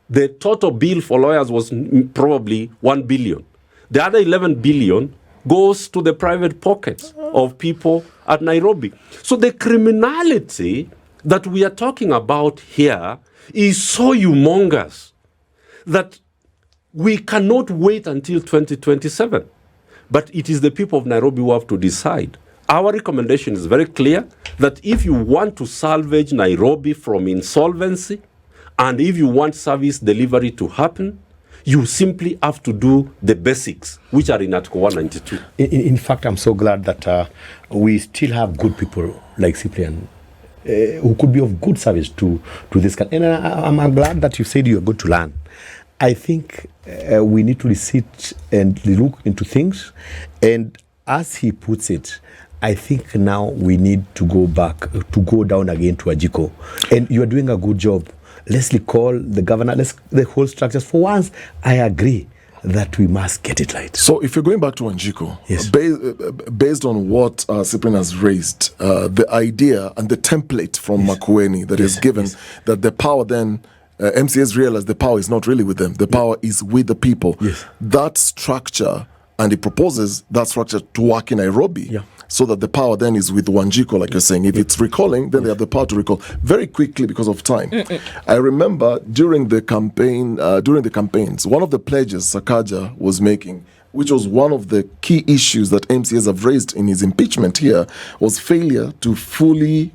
the total bill for lawyers was probably 1 billion. The other 11 billion goes to the private pockets of people at Nairobi. So the criminality that we are talking about here is so humongous that we cannot wait until 2027. But it is the people of Nairobi who have to decide. Our recommendation is very clear, that if you want to salvage Nairobi from insolvency, and if you want service delivery to happen, you simply have to do the basics, which are in Article 192. In fact, I'm so glad that we still have good people like Cyprian who could be of good service to this country. And I'm glad that you said you're good to learn. I think we need to sit and look into things. And as he puts it, I think now we need to go back, to go down again to Ajiko. And you're doing a good job. Let's recall the governor, the whole structures. For once, I agree that we must get it right. So if you're going back to Wanjiko, Yes. based on what Cyprian has raised, the idea and the template from Makueni that is given, that the power then, MCAs realize the power is not really with them. The power is with the people. Yes. That structure, and he proposes that structure to work in Nairobi. Yeah. So that the power then is with Wanjiko, like you're saying. If it's recalling, then they have the power to recall very quickly because of time. I remember during the campaigns, one of the pledges Sakaja was making which was one of the key issues that MCAs have raised in his impeachment here, was failure to fully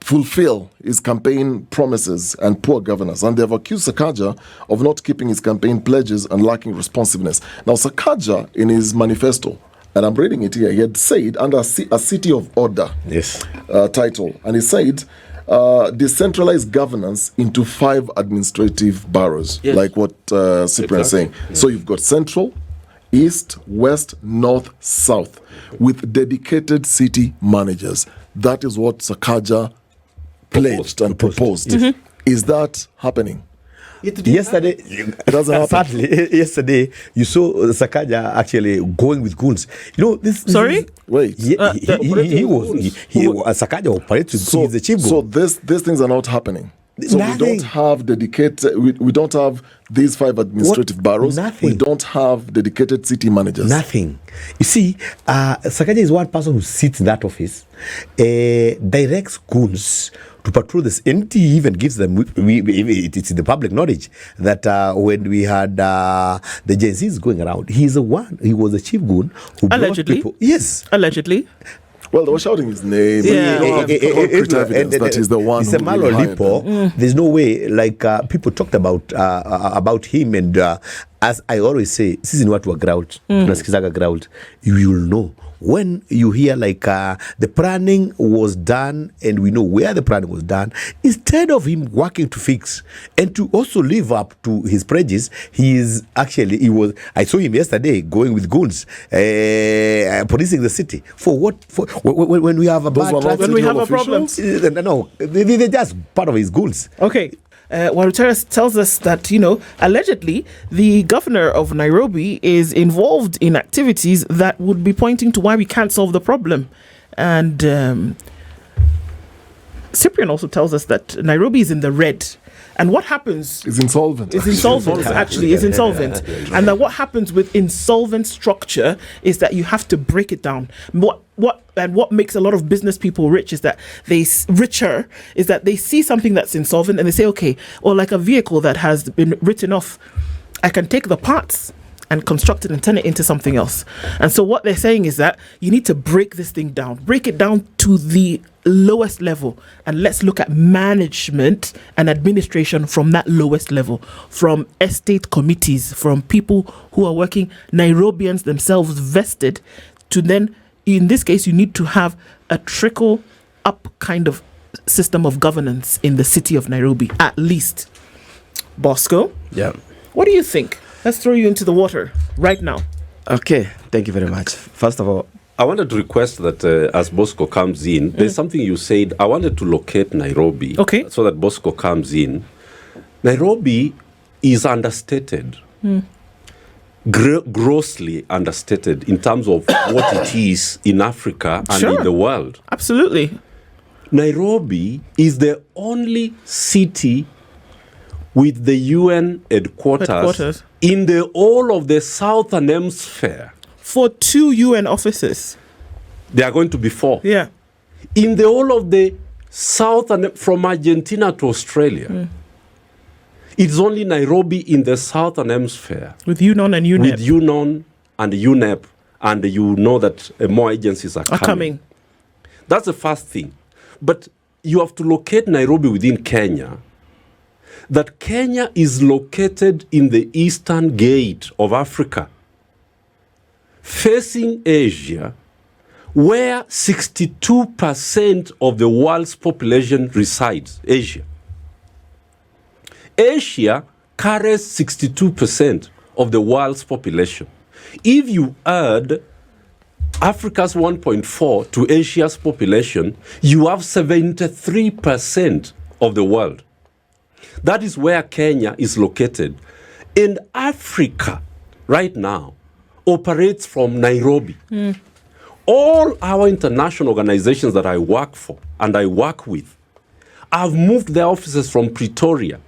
fulfill his campaign promises and poor governance. And they have accused Sakaja of not keeping his campaign pledges and lacking responsiveness. Now, Sakaja, in his manifesto, and I'm reading it here, he had said, under a City of Order title, and he said, decentralized governance into 5 administrative boroughs, like what Cyprian is saying. So you've got central, east, west, north, south, with dedicated city managers. That is what Sakaja pledged and proposed. Mm-hmm. Is that happening? Yesterday, it doesn't happen. Sadly, yesterday you saw Sakaja actually going with goons. You know this. Sorry, wait. Sakaja operates with. He's the chief goon. So these things are not happening. So we don't have dedicated. We don't have these 5 administrative boroughs. Nothing. We don't have dedicated city managers. Nothing. You see, Sakaja is one person who sits in that office, directs goons to patrol this, and he even gives them. It's in the public knowledge that when we had the Gen Zs going around, he was the chief goon who allegedly. Brought people. Yes, allegedly. Well, they were shouting his name. Yeah. Concrete evidence that he's the one. It's a Malo Lipo. There's no way. Like people talked about him, and as I always say, this is what we're ground. You will know when you hear like the planning was done, and we know where the planning was done. Instead of him working to fix and to also live up to his pledges, he was. I saw him yesterday going with goons, policing the city for what? For when we have a bad traffic, when we have a problem. No, they're just part of his goons. Okay. Warutere tells us that, allegedly, the governor of Nairobi is involved in activities that would be pointing to why we can't solve the problem. And Cyprian also tells us that Nairobi is in the red. And what happens... It's insolvent. It's insolvent, actually. It's insolvent. And that what happens with insolvent structure is that you have to break it down. What makes a lot of business people rich is that they see something that's insolvent and they say, okay, or like a vehicle that has been written off, I can take the parts and construct it and turn it into something else. And so what they're saying is that you need to break this thing down, break it down to the lowest level, and let's look at management and administration from that lowest level, from estate committees, from people who are working, Nairobians themselves vested, to then, in this case, you need to have a trickle up kind of system of governance in the city of Nairobi, at least. Bosco? Yeah. What do you think? Let's throw you into the water right now. Okay, thank you very much. First of all, I wanted to request that as Bosco comes in, there's something you said. I wanted to locate Nairobi. Okay. So that Bosco comes in. Nairobi is understated. Grossly understated in terms of what it is in Africa and in the world. Absolutely. Nairobi is the only city with the UN headquarters. In the whole of the Southern Hemisphere. For 2 UN offices. There are going to be 4. Yeah. In the whole of the Southern, from Argentina to Australia. It's only Nairobi in the Southern Hemisphere. With UNON and UNEP. With UNON and UNEP. And you know that more agencies are coming. That's the first thing. But you have to locate Nairobi within Kenya. That Kenya is located in the eastern gate of Africa, facing Asia, where 62% of the world's population resides. Asia carries 62% of the world's population. If you add Africa's 1.4 to Asia's population, you have 73% of the world. That is where Kenya is located. And Africa, right now, operates from Nairobi. All our international organizations that I work for and I work with have moved their offices from Pretoria,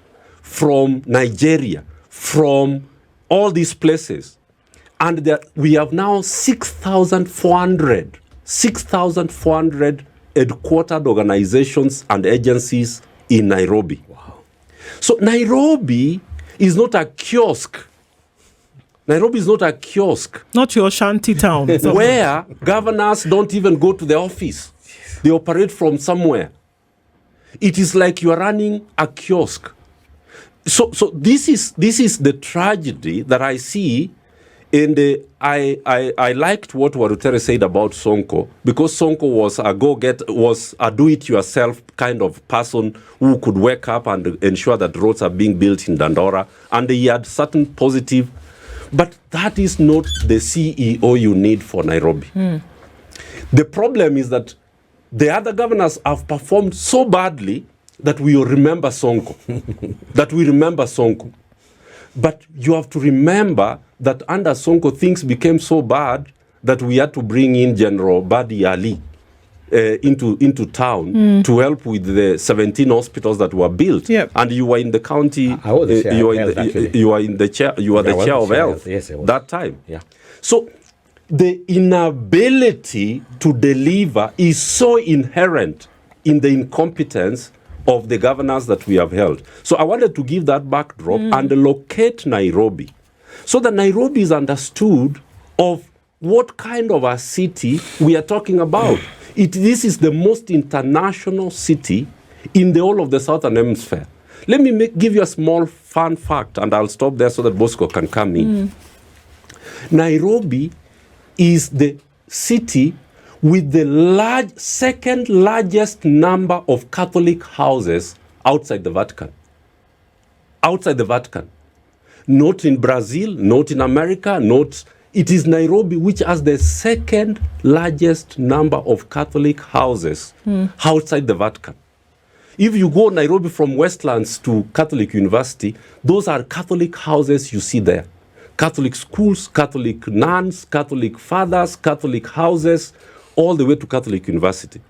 from Nigeria, from all these places. And we have now 6,400 headquartered organizations and agencies in Nairobi. Wow. So Nairobi is not a kiosk Nairobi is not a kiosk Not your shanty town. where governors don't even go to the office. They operate from somewhere. It is like you are running a kiosk. So this is the tragedy that I see. And I liked what Warutere said about Sonko, because Sonko was a do-it-yourself kind of person who could wake up and ensure that roads are being built in Dandora, and he had certain positive, but that is not the CEO you need for Nairobi. The problem is that the other governors have performed so badly that we remember Sonko, But you have to remember that under Sonko, things became so bad that we had to bring in General Badi Ali into town to help with the 17 hospitals that were built. Yep. And you were in the county. I was the chair you of health, actually. You were in the chair. You were Yeah, I the was chair the of chair of health health. Yes, I was. that time. Yeah. So the inability to deliver is so inherent in the incompetence of the governors that we have held. So I wanted to give that backdrop and locate Nairobi, so that Nairobi is understood of what kind of a city we are talking about. This is the most international city in the whole of the Southern Hemisphere. Let me give you a small fun fact, and I'll stop there so that Bosco can come in. Nairobi is the city with the second largest number of Catholic houses outside the Vatican. Outside the Vatican. Not in Brazil, not in America, it is Nairobi which has the second largest number of Catholic houses outside the Vatican. If you go Nairobi from Westlands to Catholic University, those are Catholic houses you see there. Catholic schools, Catholic nuns, Catholic fathers, Catholic houses, all the way to Catholic University.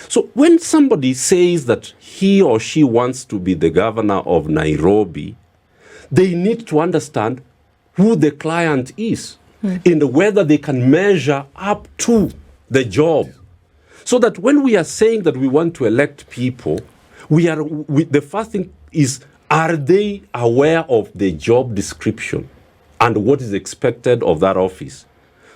So when somebody says that he or she wants to be the governor of Nairobi, they need to understand who the client is and whether they can measure up to the job. So that when we are saying that we want to elect people, the first thing is, are they aware of the job description and what is expected of that office?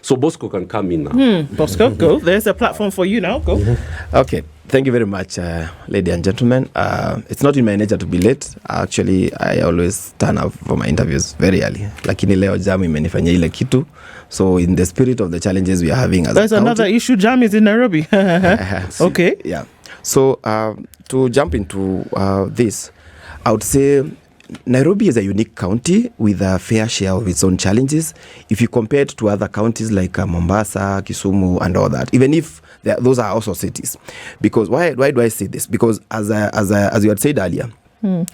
So Bosco can come in now. Bosco, go. There's a platform for you now. Go. Okay, thank you very much, lady and gentlemen. It's not in my nature to be late. Actually, I always turn up for my interviews very early. Lakini leo jam imenifanyia ile kitu. So in the spirit of the challenges we are having as There's a another county, issue. Jam is in Nairobi. Okay. Yeah. So to jump into this, I would say Nairobi is a unique county with a fair share of its own challenges if you compare it to other counties like Mombasa, Kisumu, and all that, even if those are also cities. Because why do I say this? Because as you had said earlier,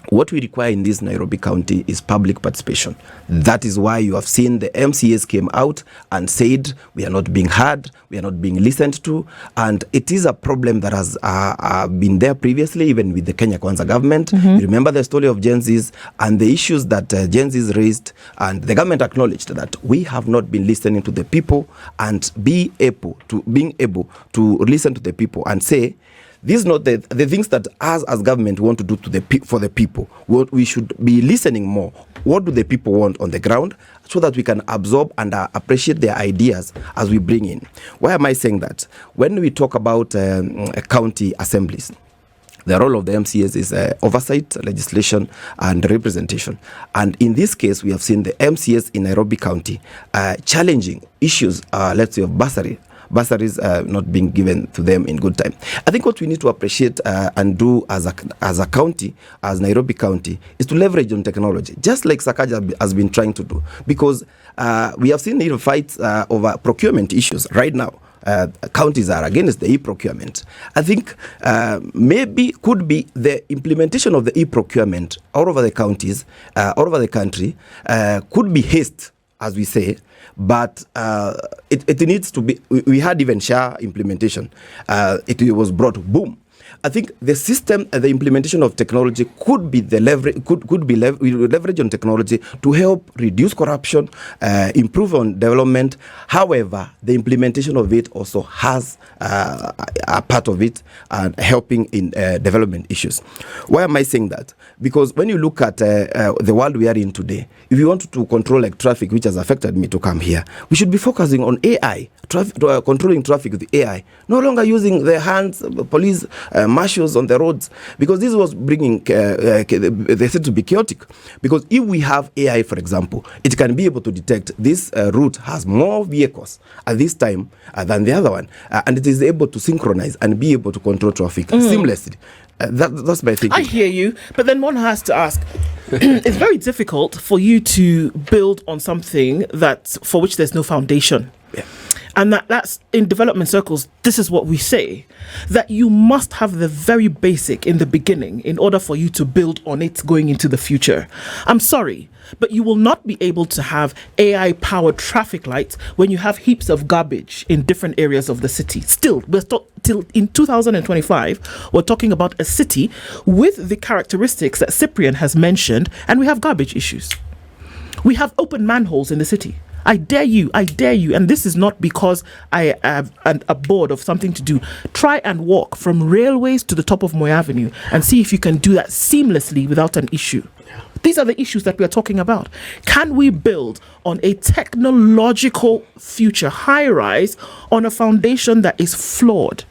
what we require in this Nairobi County is public participation. That is why you have seen the MCAs came out and said we are not being heard, we are not being listened to, and it is a problem that has been there previously, even with the Kenya Kwanza government. You remember the story of Gen Zs and the issues that Gen Zs raised, and the government acknowledged that we have not been listening to the people and being able to listen to the people and say, these are not the things that us as government want to do for the people. What we should be listening more. What do the people want on the ground, so that we can absorb and appreciate their ideas as we bring in. Why am I saying that? When we talk about county assemblies, the role of the MCAs is oversight, legislation, and representation. And in this case, we have seen the MCAs in Nairobi County challenging issues, let's say, of bursaries not being given to them in good time. I think what we need to appreciate and do as a county, as Nairobi County, is to leverage on technology, just like Sakaja has been trying to do. Because we have seen even fights over procurement issues right now. Counties are against the e-procurement. I think could be the implementation of the e-procurement all over the counties, all over the country, could be haste, as we say, but it needs to be. We had even SHA implementation. It was brought boom. I think the system and the implementation of technology could be the leverage on technology to help reduce corruption, improve on development. However, the implementation of it also has a part of it helping in development issues. Why am I saying that? Because when you look at the world we are in today, if you want to control like traffic, which has affected me to come here, we should be focusing on AI, controlling traffic with AI, no longer using the hands, police, marshals on the roads, because this was bringing they said to be chaotic. Because if we have AI, for example, it can be able to detect this route has more vehicles at this time than the other one, and it is able to synchronize and be able to control traffic seamlessly. That's my thinking. I hear you, but then one has to ask, it's very difficult for you to build on something for which there's no foundation. Yeah. And that's in development circles, this is what we say, that you must have the very basic in the beginning in order for you to build on it going into the future. I'm sorry, but you will not be able to have AI-powered traffic lights when you have heaps of garbage in different areas of the city. Still, till in 2025, we're talking about a city with the characteristics that Cyprian has mentioned, and we have garbage issues. We have open manholes in the city. I dare you, and this is not because I have a board of something to do. Try and walk from railways to the top of Moy Avenue and see if you can do that seamlessly without an issue. These are the issues that we are talking about. Can we build on a technological future high-rise on a foundation that is flawed?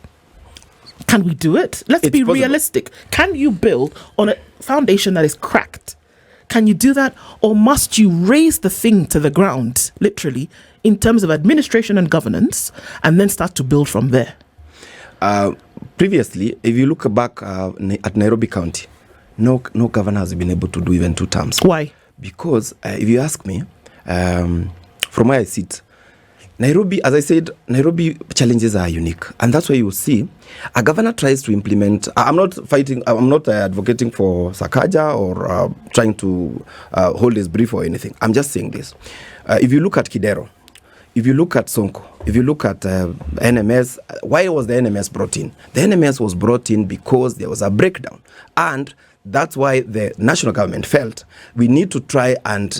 Can we do it? Let's be realistic. Can you build on a foundation that is cracked? Can you do that? Or must you raise the thing to the ground, literally, in terms of administration and governance, and then start to build from there? Previously, if you look back at Nairobi County, no governor has been able to do even 2 terms. Why? Because if you ask me, from where I sit, Nairobi, as I said, Nairobi challenges are unique. And that's why you see a governor tries to implement. I'm not advocating for Sakaja or trying to hold his brief or anything. I'm just saying this. If you look at Kidero, if you look at Sonko, if you look at NMS, why was the NMS brought in? The NMS was brought in because there was a breakdown. And that's why the national government felt we need to try and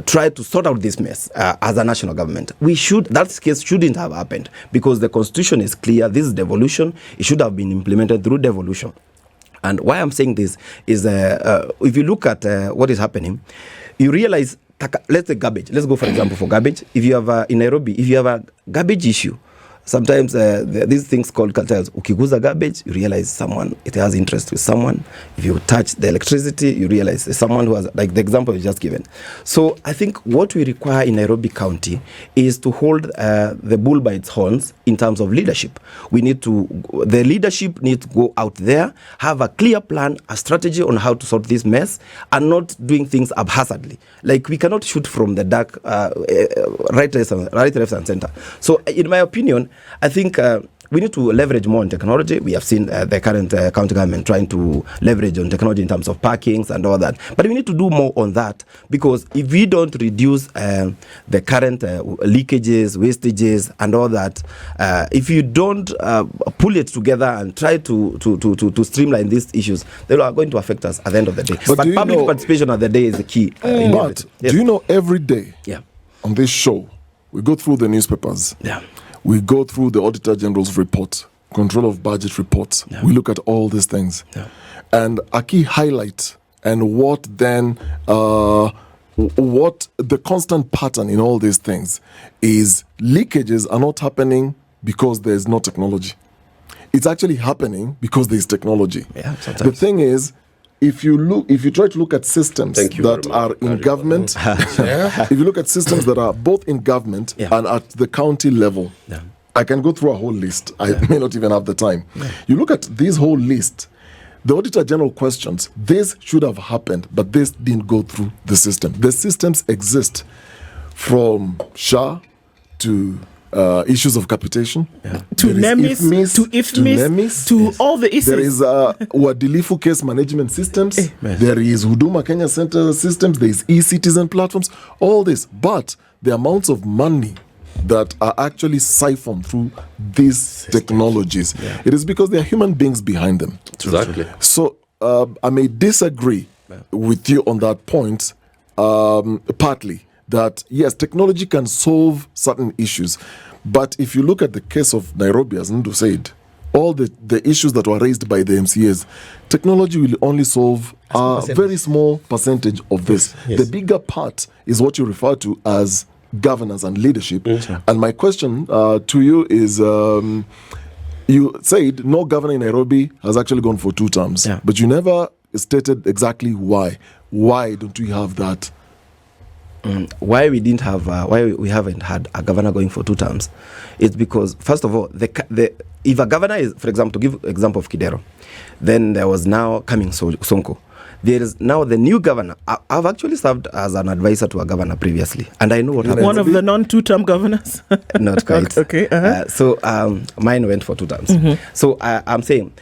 try to sort out this mess as a national government. That case shouldn't have happened because the constitution is clear. This is devolution. It should have been implemented through devolution. And why I'm saying this is if you look at what is happening, you realize, let's say garbage. Let's go, for example, for garbage. If you have in Nairobi, if you have a garbage issue, sometimes these things called cartels. Ukiguza garbage, you realize it has interest with someone. If you touch the electricity, you realize there's someone who has, like the example you just given. So I think what we require in Nairobi County is to hold the bull by its horns in terms of leadership. The leadership needs to go out there, have a clear plan, a strategy on how to sort this mess, and not doing things haphazardly. Like we cannot shoot from the dark, right, left, and center. So in my opinion, I think we need to leverage more on technology. We have seen the current county government trying to leverage on technology in terms of parkings and all that. But we need to do more on that because if we don't reduce the current leakages, wastages, and all that, if you don't pull it together and try to streamline these issues, they are going to affect us at the end of the day. But public participation at the day is the key. But yes. Do you know every day Yeah. on this show, we go through the newspapers. Yeah. We go through the Auditor General's report, control of budget reports. Yeah. We look at all these things. Yeah. And a key highlight and what the constant pattern in all these things is leakages are not happening because there's no technology. It's actually happening because there's technology. Yeah, sometimes. The thing is, if you try to look at systems that are in government, if you look at systems that are both in government and at the county level, I can go through a whole list. I may not even have the time. You look at this whole list, the Auditor General questions, this should have happened, but this didn't go through the system. The systems exist from SHA to issues of capitation, to NEMIS, to IFMIS, to all the issues. There is Wadilifu case management systems. There is Huduma Kenya Center systems. There is e-citizen platforms. All this, but the amounts of money that are actually siphoned through these technologies, it is because there are human beings behind them. Exactly. So I may disagree with you on that point, partly, that yes, technology can solve certain issues. But if you look at the case of Nairobi, as Ndu said, all the issues that were raised by the MCAs, technology will only solve a very small percentage of this. Yes. The bigger part is what you refer to as governance and leadership. And my question to you is, you said no governor in Nairobi has actually gone for 2 terms, but you never stated exactly why. Why don't we have that? Why we didn't have, why we haven't had a governor going for 2 terms, it's because, first of all, if a governor is, for example, to give example of Kidero, then there was now coming Sonko. There is now the new governor. I've actually served as an advisor to a governor previously, and I know what happened. One of the non-2-term governors? Not quite. Okay. So mine went for 2 terms. So I'm saying,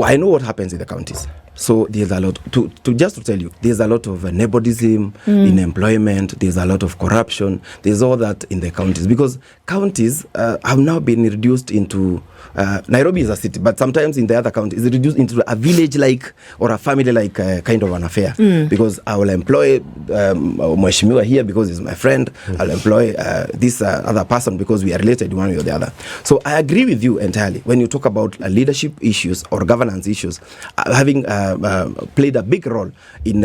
I know what happens in the counties. So there's a lot, to tell you, there's a lot of nepotism in employment, there's a lot of corruption, there's all that in the counties, because counties have now been reduced into, Nairobi is a city, but sometimes in the other counties, it's reduced into a village-like or a family-like kind of an affair, because I will employ Mweshimiwa here because he's my friend, I'll employ this other person because we are related one way or the other. So I agree with you entirely when you talk about leadership issues or governance issues, having played a big role in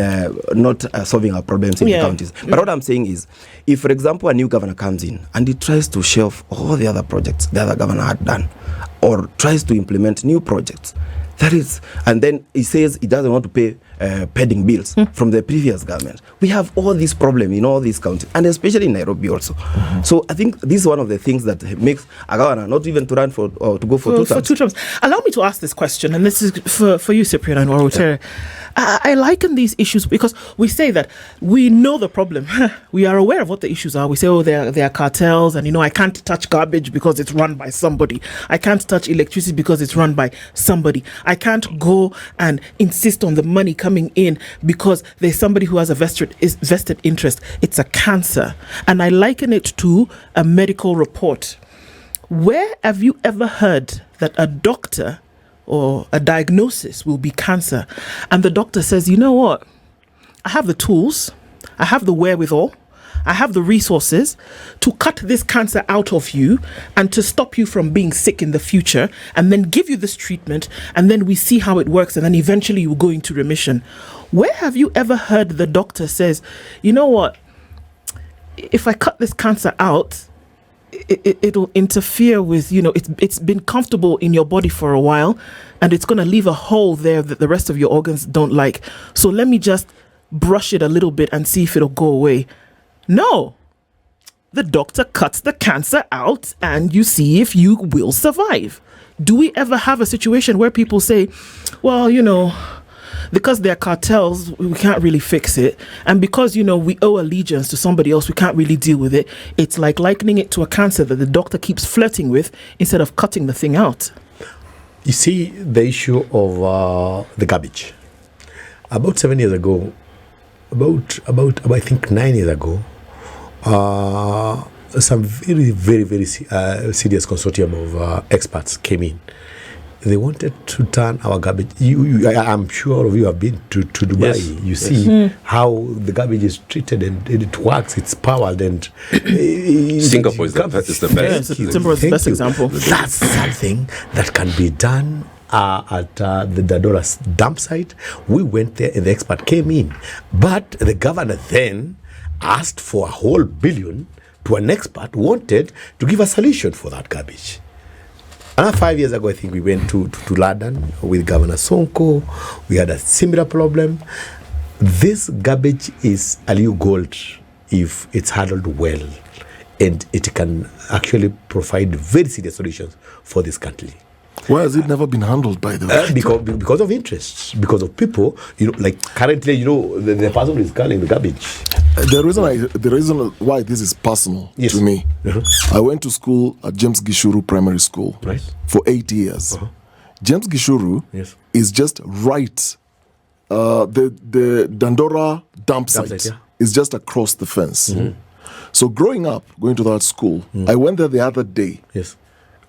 not solving our problems in the counties. But what I'm saying is, if, for example, a new governor comes in and he tries to shelve all the other projects the other governor had done, or tries to implement new projects, that is, and then he says he doesn't want to pay pending bills from the previous government. We have all this problem in all these counties, and especially in Nairobi also. So I think this is one of the things that makes a governor not even to run for or to go for 2 terms. For 2 terms. Allow me to ask this question, and this is for you, Cyprian and Warutere. I liken these issues because we say that we know the problem. We are aware of what the issues are. We say, oh, there are cartels, and I can't touch garbage because it's run by somebody. I can't touch electricity because it's run by somebody. I can't go and insist on the money coming in because there's somebody who has a vested interest. It's a cancer. And I liken it to a medical report. Where have you ever heard that a doctor or a diagnosis will be cancer, and the doctor says, you know what, I have the tools, I have the wherewithal, I have the resources to cut this cancer out of you and to stop you from being sick in the future, and then give you this treatment, and then we see how it works, and then eventually you will go into remission. Where have you ever heard the doctor says, you know what, if I cut this cancer out, it'll interfere with, it's been comfortable in your body for a while, and it's going to leave a hole there that the rest of your organs don't like. So let me just brush it a little bit and see if it'll go away. No. The doctor cuts the cancer out and you see if you will survive. Do we ever have a situation where people say, well, because they're cartels, we can't really fix it. And because, we owe allegiance to somebody else, we can't really deal with it. It's like likening it to a cancer that the doctor keeps flirting with instead of cutting the thing out. You see, the issue of the garbage. About 7 years ago, about I think 9 years ago, some very, very, very serious consortium of experts came in. They wanted to turn our garbage. I'm sure all of you have been to Dubai. Yes. You see how the garbage is treated and it works. It's powered and Singapore is the best. Yes, Singapore is the best example. That's something that can be done at the Dadora dump site. We went there and the expert came in, but the governor then asked for a whole billion to an expert who wanted to give a solution for that garbage. 5 years ago, I think we went to London with Governor Sonko. We had a similar problem. This garbage is a new gold if it's handled well, and it can actually provide very serious solutions for this country. Why has it never been handled by the way? Because of interests, because of people. Like currently, the person is carrying the garbage. The reason why this is personal to me, I went to school at James Gishuru Primary School for 8 years. James Gishuru is just right. The Dandora dump site is just across the fence. So growing up, going to that school, I went there the other day. Yes.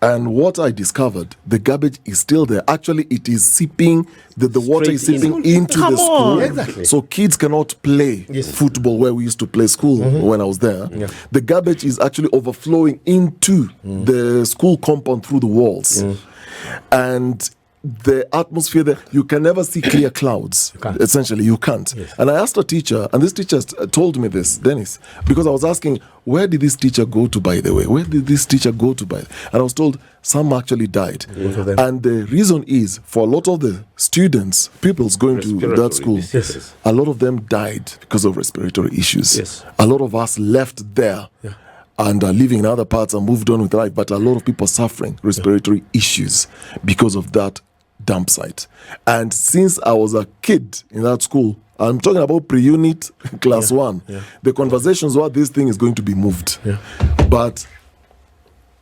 And what I discovered, the garbage is still there. Actually, it is seeping, the water is seeping into the school. Exactly. So kids cannot play football where we used to play school when I was there. Yeah. The garbage is actually overflowing into the school compound through the walls. And the atmosphere there, you can never see clear clouds. Essentially, you can't. Yes. And I asked a teacher, and this teacher told me this, Dennis, because I was asking, where did this teacher go to, by the way? Where did this teacher go to, by the way? And I was told some actually died. And the reason is, for a lot of the students, pupils going to that school, a lot of them died because of respiratory issues. Yes. A lot of us left there. And are living in other parts and moved on with life, but a lot of people suffering respiratory issues because of that dump site. And since I was a kid in that school, I'm talking about pre-unit class 1, the conversations were this thing is going to be moved. But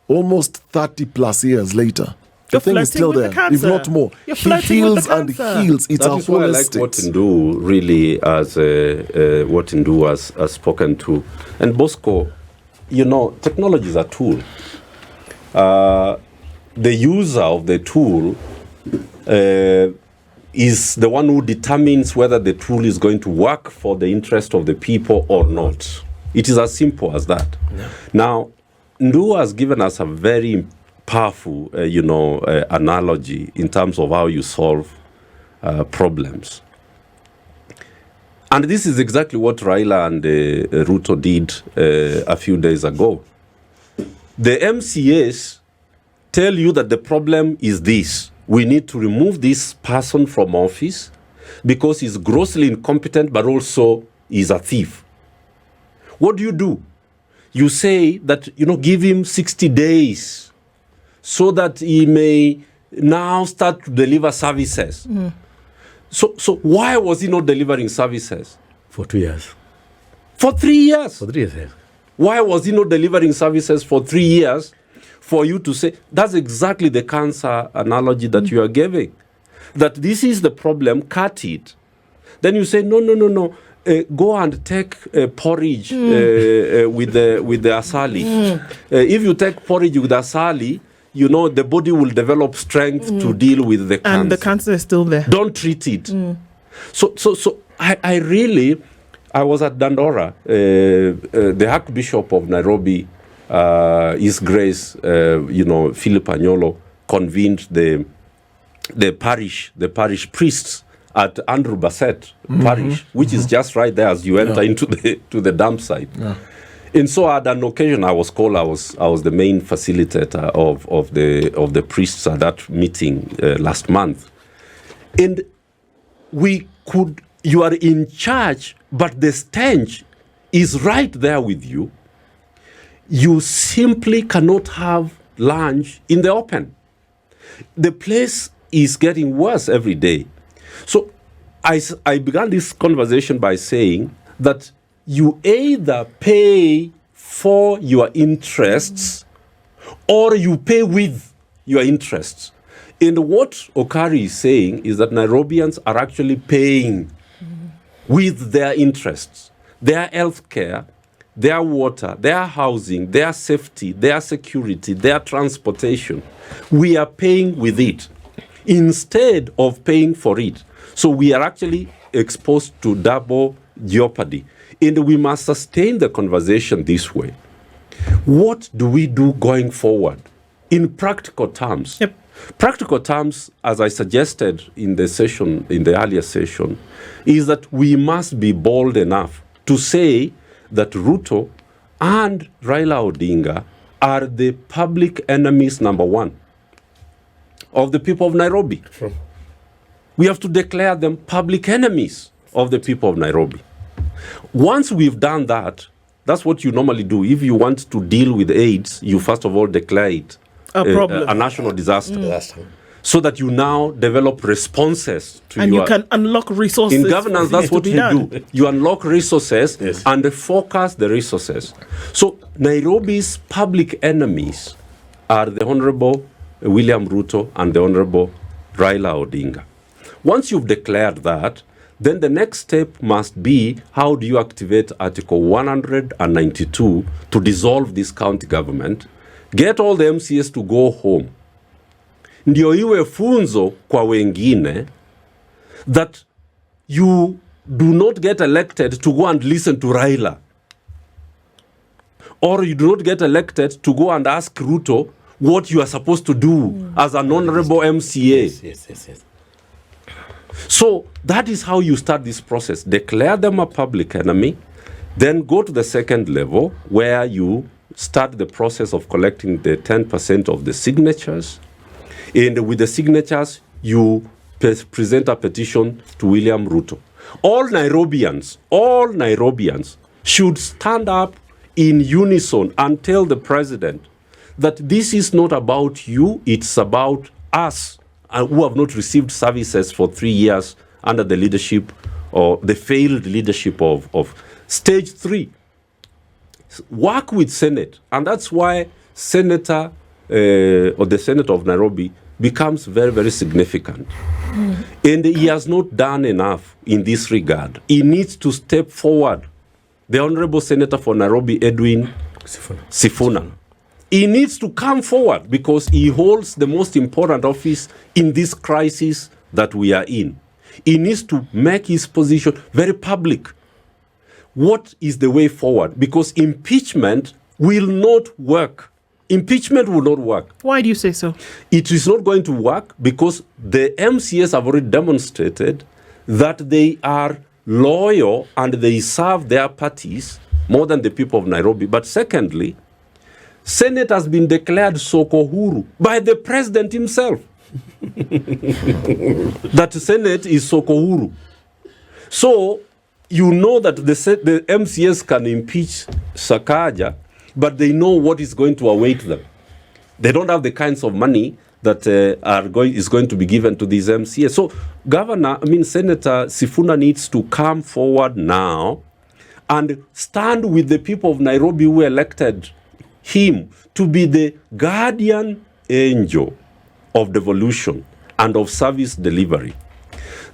almost 30 plus years later, the thing is still there, if not more. He heals and heals. It's that a is why I whole like estate. what Ndu really as what Ndu has spoken to. And Bosco, you know, technology is a tool. The user of the tool is the one who determines whether the tool is going to work for the interest of the people or not. It is as simple as that. Now, Ndu has given us a very powerful, analogy in terms of how you solve problems. And this is exactly what Raila and Ruto did a few days ago. The MCAs tell you that the problem is this. We need to remove this person from office because he's grossly incompetent, but also is a thief. What do? You say that, give him 60 days so that he may now start to deliver services. So why was he not delivering services? For 2 years. For 3 years. For 3 years, yes. Why was he not delivering services for 3 years for you to say, that's exactly the cancer analogy that you are giving, that this is the problem, cut it. Then you say, no, go and take porridge with the asali. If you take porridge with asali, the body will develop strength to deal with the cancer. And the cancer is still there. Don't treat it. So I was at Dandora, the Archbishop of Nairobi, His Grace, Philip Anyolo, convened the parish priests at Andrew Bassett Parish, which is just right there as you enter into the dump site. And so at an occasion I was called, I was the main facilitator of the priests at that meeting last month. And you are in charge, but the stench is right there with you. You simply cannot have lunch in the open. The place is getting worse every day. So I began this conversation by saying that you either pay for your interests or you pay with your interests. And what Okari is saying is that Nairobians are actually paying with their interests, their health care, their water, their housing, their safety, their security, their transportation. We are paying with it instead of paying for it. So we are actually exposed to double jeopardy. And we must sustain the conversation this way. What do we do going forward in practical terms? Practical terms, as I suggested in the earlier session, is that we must be bold enough to say that Ruto and Raila Odinga are the public enemies number one of the people of Nairobi. We have to declare them public enemies of the people of Nairobi. Once we've done that, that's what you normally do. If you want to deal with AIDS, you first of all declare it a national disaster. So that you now develop responses to and you can unlock resources. In governance, that's what you do. You unlock resources and focus the resources. So Nairobi's public enemies are the Honorable William Ruto and the Honorable Raila Odinga. Once you've declared that, then the next step must be, how do you activate Article 192 to dissolve this county government, get all the MCAs to go home. Ndio iwe funzo kwa wengine that you do not get elected to go and listen to Raila. Or you do not get elected to go and ask Ruto what you are supposed to do as an honorable MCA. Yes. So that is how you start this process. Declare them a public enemy, then go to the second level where you start the process of collecting the 10% of the signatures. And with the signatures, you present a petition to William Ruto. All Nairobians should stand up in unison and tell the president that this is not about you, it's about us who have not received services for 3 years under the leadership or the failed leadership of stage 3. Work with Senate, and that's why Senator or the Senate of Nairobi becomes very, very significant. And he has not done enough in this regard. He needs to step forward. The Honorable Senator for Nairobi, Edwin Sifuna. He needs to come forward because he holds the most important office in this crisis that we are in. He needs to make his position very public. What is the way forward? Because impeachment will not work. Impeachment will not work. Why do you say so? It is not going to work because the MCAs have already demonstrated that they are loyal and they serve their parties more than the people of Nairobi. But secondly, Senate has been declared soko huru by the president himself. That Senate is soko huru. So you know that the MCAs can impeach Sakaja, but they know what is going to await them. They don't have the kinds of money that is going to be given to these MCAs. So Senator Sifuna needs to come forward now and stand with the people of Nairobi who elected him to be the guardian angel of devolution and of service delivery.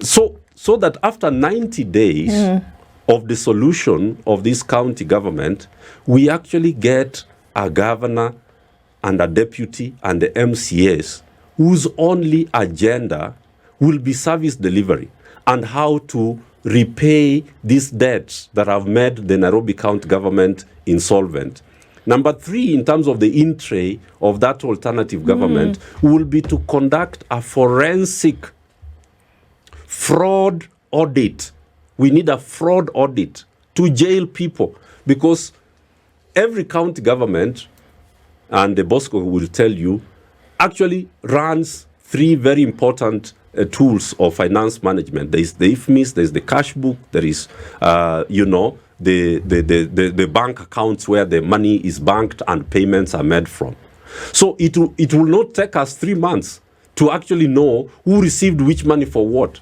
So that after 90 days of the solution of this county government, we actually get a governor and a deputy and the MCAs whose only agenda will be service delivery and how to repay these debts that have made the Nairobi county government insolvent. Number 3, in terms of the in-tray of that alternative government, will be to conduct a forensic fraud audit. We need a fraud audit to jail people because every county government, and the Bosco will tell you, actually runs 3 very important tools of finance management. There is the IFMIS, there is the cash book, there is, the bank accounts where the money is banked and payments are made from. So it will not take us 3 months to actually know who received which money for what.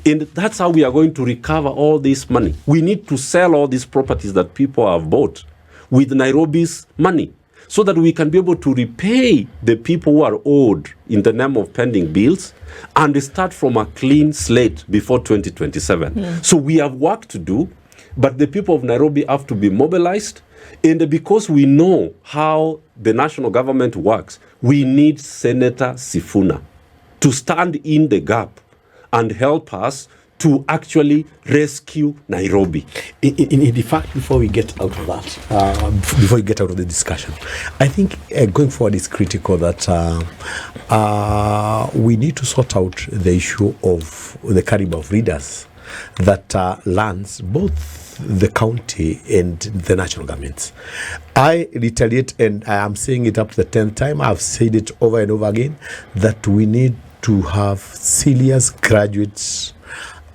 And that's how we are going to recover all this money. We need to sell all these properties that people have bought with Nairobi's money so that we can be able to repay the people who are owed in the name of pending bills and start from a clean slate before 2027. So we have work to do, but the people of Nairobi have to be mobilized. And because we know how the national government works, we need Senator Sifuna to stand in the gap and help us to actually rescue Nairobi. In fact, before we get out of that, before we get out of the discussion, I think going forward is critical that we need to sort out the issue of the caliber of leaders that lands both the county and the national governments. I retaliate, and I am saying it up to the 10th time, I've said it over and over again, that we need to have serious graduates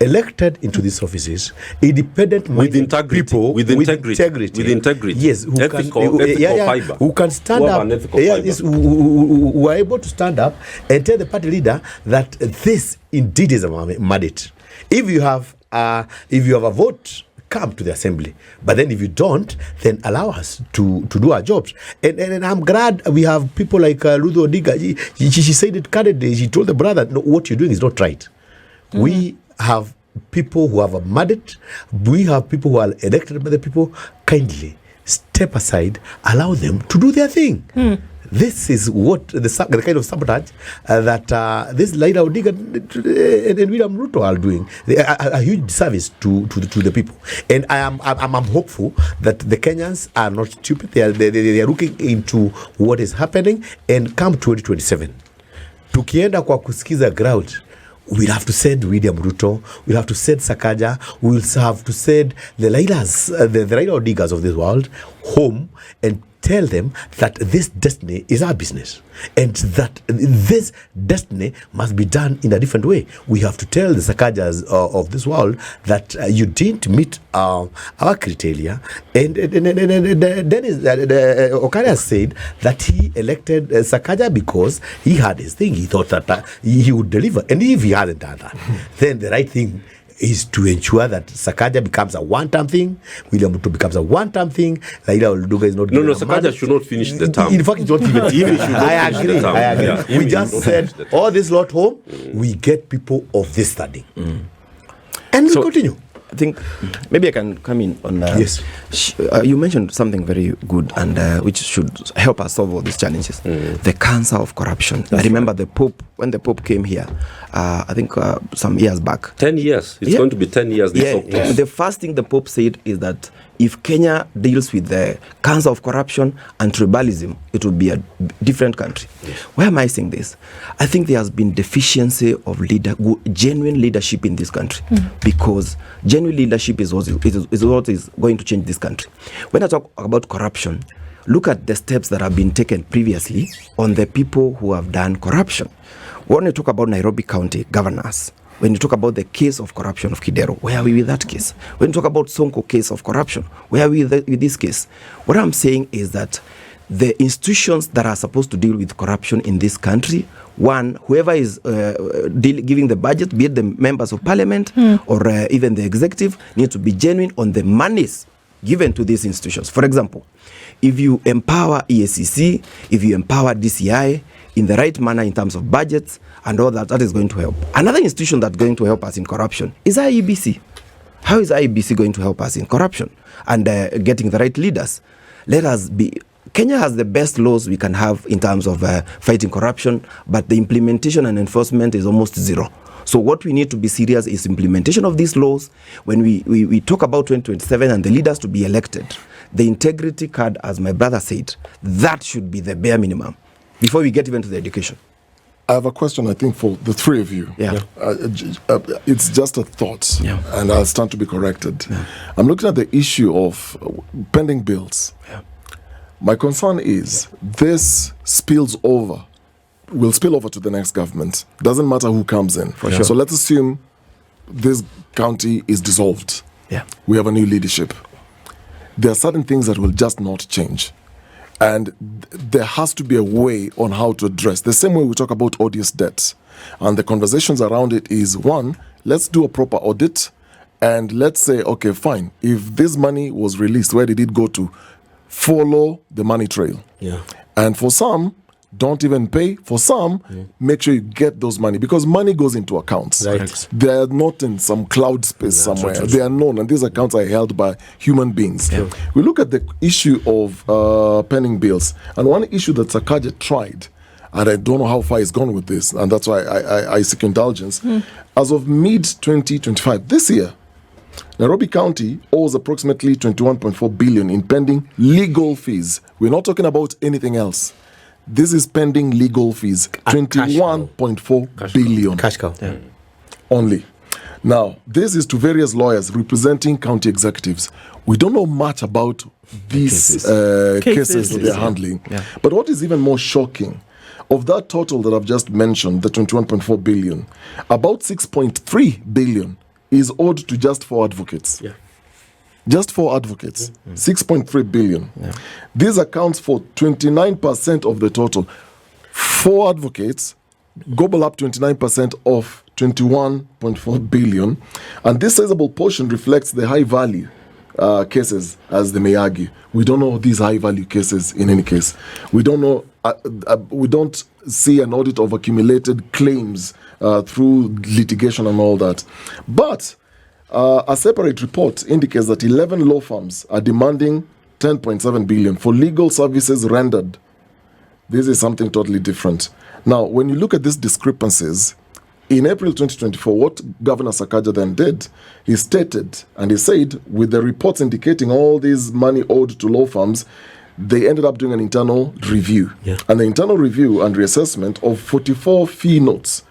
elected into these offices, independent with integrity, people with integrity, yes, who ethical fiber, who can stand up, who are able to stand up and tell the party leader that this indeed is a mandate. If you have a vote, come to the assembly. But then if you don't, then allow us to do our jobs. And I'm glad we have people like Ruth Odiga. She said it candidly. She told the brother, no, what you're doing is not right. We have people who have a mandate. We have people who are elected by the people. Kindly step aside, allow them to do their thing. This is what the kind of sabotage that this Laila Odinga and William Ruto are doing. They are a huge disservice to the people. And I'm hopeful that the Kenyans are not stupid. They are looking into what is happening, and come 2027, tukienda kwa kusikiza ground, we'll have to send William Ruto, we'll have to send Sakaja, we'll have to send the Lailas, the Laila Odingas of this world home and tell them that this destiny is our business and that this destiny must be done in a different way. We have to tell the Sakajas of this world that you didn't meet our criteria. And Dennis Okare said that he elected Sakaja because he had his thing. He thought that he would deliver. And if he hadn't done that, then the right thing is to ensure that Sakaja becomes a one-time thing, William Ruto becomes a one-time thing, Laila Odinga is not. No, Sakaja should not finish the term. In fact, it's not even. I agree. Yeah, we just said all this lot home, we get people of this study, and we continue. I think maybe I can come in on. Yes. You mentioned something very good and which should help us solve all these challenges. The cancer of corruption. I remember the Pope, when the Pope came here, I think some years back. 10 years. It's going to be 10 years this October. The first thing the Pope said is that if Kenya deals with the cancer of corruption and tribalism, it will be a different country. Yes. Why am I saying this? I think there has been deficiency of genuine leadership in this country, because genuine leadership is what is going to change this country. When I talk about corruption, look at the steps that have been taken previously on the people who have done corruption. When you talk about Nairobi County governors, when you talk about the case of corruption of Kidero, where are we with that case? When you talk about Sonko case of corruption, where are we with this case? What I'm saying is that the institutions that are supposed to deal with corruption in this country, one, whoever is giving the budget, be it the members of parliament or even the executive, need to be genuine on the monies given to these institutions. For example, if you empower EACC, if you empower DCI in the right manner in terms of budgets and all that, that is going to help. Another institution that's going to help us in corruption is IEBC. How is IEBC going to help us in corruption and getting the right leaders? Let us be. Kenya has the best laws we can have in terms of fighting corruption, but the implementation and enforcement is almost zero. So what we need to be serious is implementation of these laws. When we talk about 2027 and the leaders to be elected, the integrity card, as my brother said, that should be the bare minimum before we get even to the education. I have a question, I think, for the three of you. Yeah. It's just a thought, and I'll stand to be corrected. Yeah. I'm looking at the issue of pending bills. Yeah. My concern is this will spill over to the next government. Doesn't matter who comes in. For sure. So let's assume this county is dissolved. Yeah. We have a new leadership. There are certain things that will just not change. And there has to be a way on how to address. The same way we talk about odious debts. And the conversations around it is, one, let's do a proper audit. And let's say, okay, fine. If this money was released, where did it go to? Follow the money trail. Yeah. And for some, don't even pay. For some, make sure you get those money, because money goes into accounts. Right. They are not in some cloud space somewhere. True. They are known, and these accounts are held by human beings. Yeah. We look at the issue of pending bills, and one issue that Sakaja tried, and I don't know how far he's gone with this, and that's why I seek indulgence. As of mid-2025, this year, Nairobi County owes approximately 21.4 billion in pending legal fees. We're not talking about anything else. This is pending legal fees, 21.4 billion. Cash cow. Only. Now, this is to various lawyers representing county executives. We don't know much about these cases that they're handling. Yeah. But what is even more shocking, of that total that I've just mentioned, the 21.4 billion, about 6.3 billion is owed to just 4 advocates. Yeah. Just 4 advocates, 6.3 billion. Yeah. This accounts for 29% of the total. 4 advocates gobble up 29% of 21.4 billion. And this sizable portion reflects the high value cases, as they may argue. We don't know these high value cases in any case. We don't know, we don't see an audit of accumulated claims through litigation and all that. But a separate report indicates that 11 law firms are demanding 10.7 billion for legal services rendered. This is something totally different. Now, when you look at these discrepancies, in April 2024, what Governor Sakaja then did, he stated, and he said, with the reports indicating all this money owed to law firms, they ended up doing an internal review. Yeah. And the internal review and reassessment of 44 fee notes,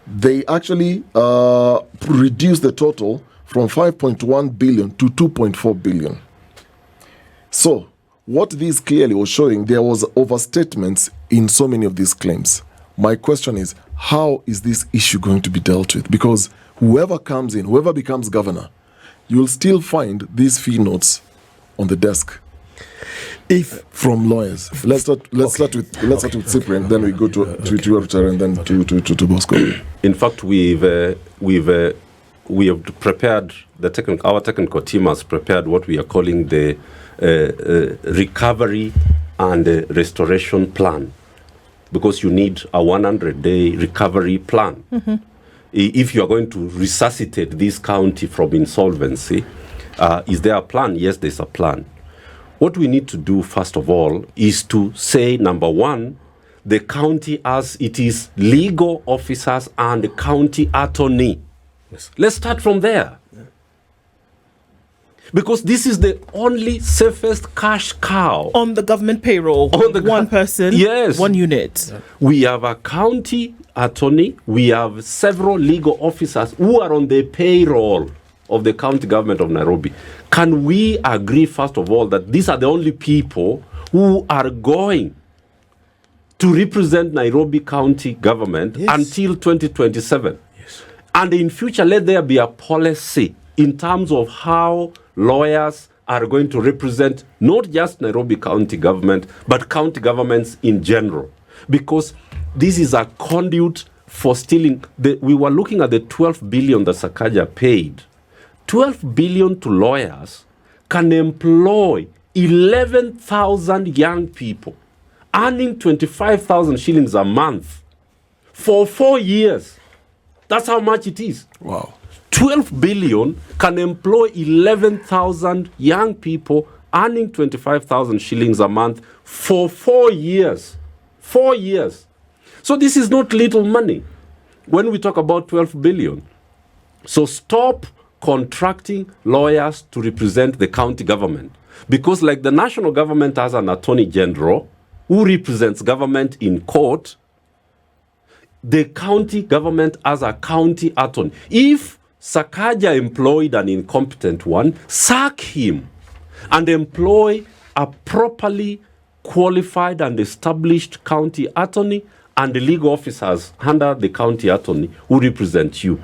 they actually reduced the total from 5.1 billion to 2.4 billion. So, what this clearly was showing, there was overstatements in so many of these claims. My question is, how is this issue going to be dealt with? Because whoever comes in, whoever becomes governor, you'll still find these fee notes on the desk. If from lawyers, let's start with Cyprian, then we go to Warutere, and then to Bosco. In fact, we have prepared our technical team has prepared what we are calling the recovery and restoration plan, because you need a 100-day recovery plan. Mm-hmm. If you are going to resuscitate this county from insolvency, is there a plan? Yes, there's a plan. What we need to do, first of all, is to say, number one, the county as it is legal officers and the county attorney. Yes. Let's start from there. Yeah. Because this is the only safest cash cow. On the government payroll, one person, yes, one unit. Yeah. We have a county attorney, we have several legal officers who are on the payroll of the county government of Nairobi. Can we agree, first of all, that these are the only people who are going to represent Nairobi County government, yes, until 2027? Yes. And in future, let there be a policy in terms of how lawyers are going to represent not just Nairobi County government, but county governments in general. Because this is a conduit for stealing. We were looking at the 12 billion that Sakaja paid. 12 billion to lawyers can employ 11,000 young people, earning 25,000 shillings a month for 4 years. That's how much it is. Wow. 12 billion can employ 11,000 young people, earning 25,000 shillings a month for 4 years. 4 years. So this is not little money when we talk about 12 billion. So stop contracting lawyers to represent the county government. Because like the national government has an attorney general who represents government in court, the county government has a county attorney. If Sakaja employed an incompetent one, sack him and employ a properly qualified and established county attorney and the legal officers under the county attorney who represent you.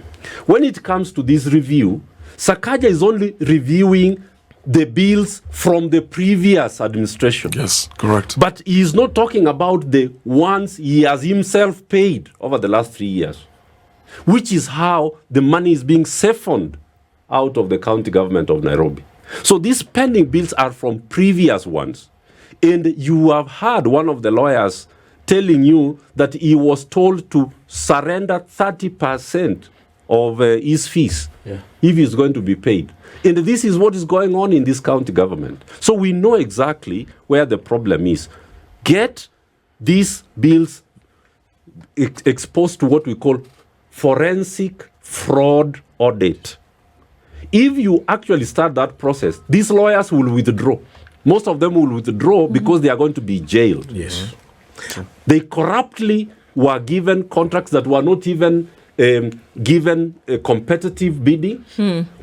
When it comes to this review, Sakaja is only reviewing the bills from the previous administration. Yes, correct. But he is not talking about the ones he has himself paid over the last 3 years, which is how the money is being siphoned out of the county government of Nairobi. So these pending bills are from previous ones. And you have heard one of the lawyers telling you that he was told to surrender 30% of his fees, yeah, if he's going to be paid. And this is what is going on in this county government. So we know exactly where the problem is. Get these bills exposed to what we call forensic fraud audit. If you actually start that process, these lawyers will withdraw. Most of them will withdraw because they are going to be jailed. Yes. They corruptly were given contracts that were not even given a competitive bidding.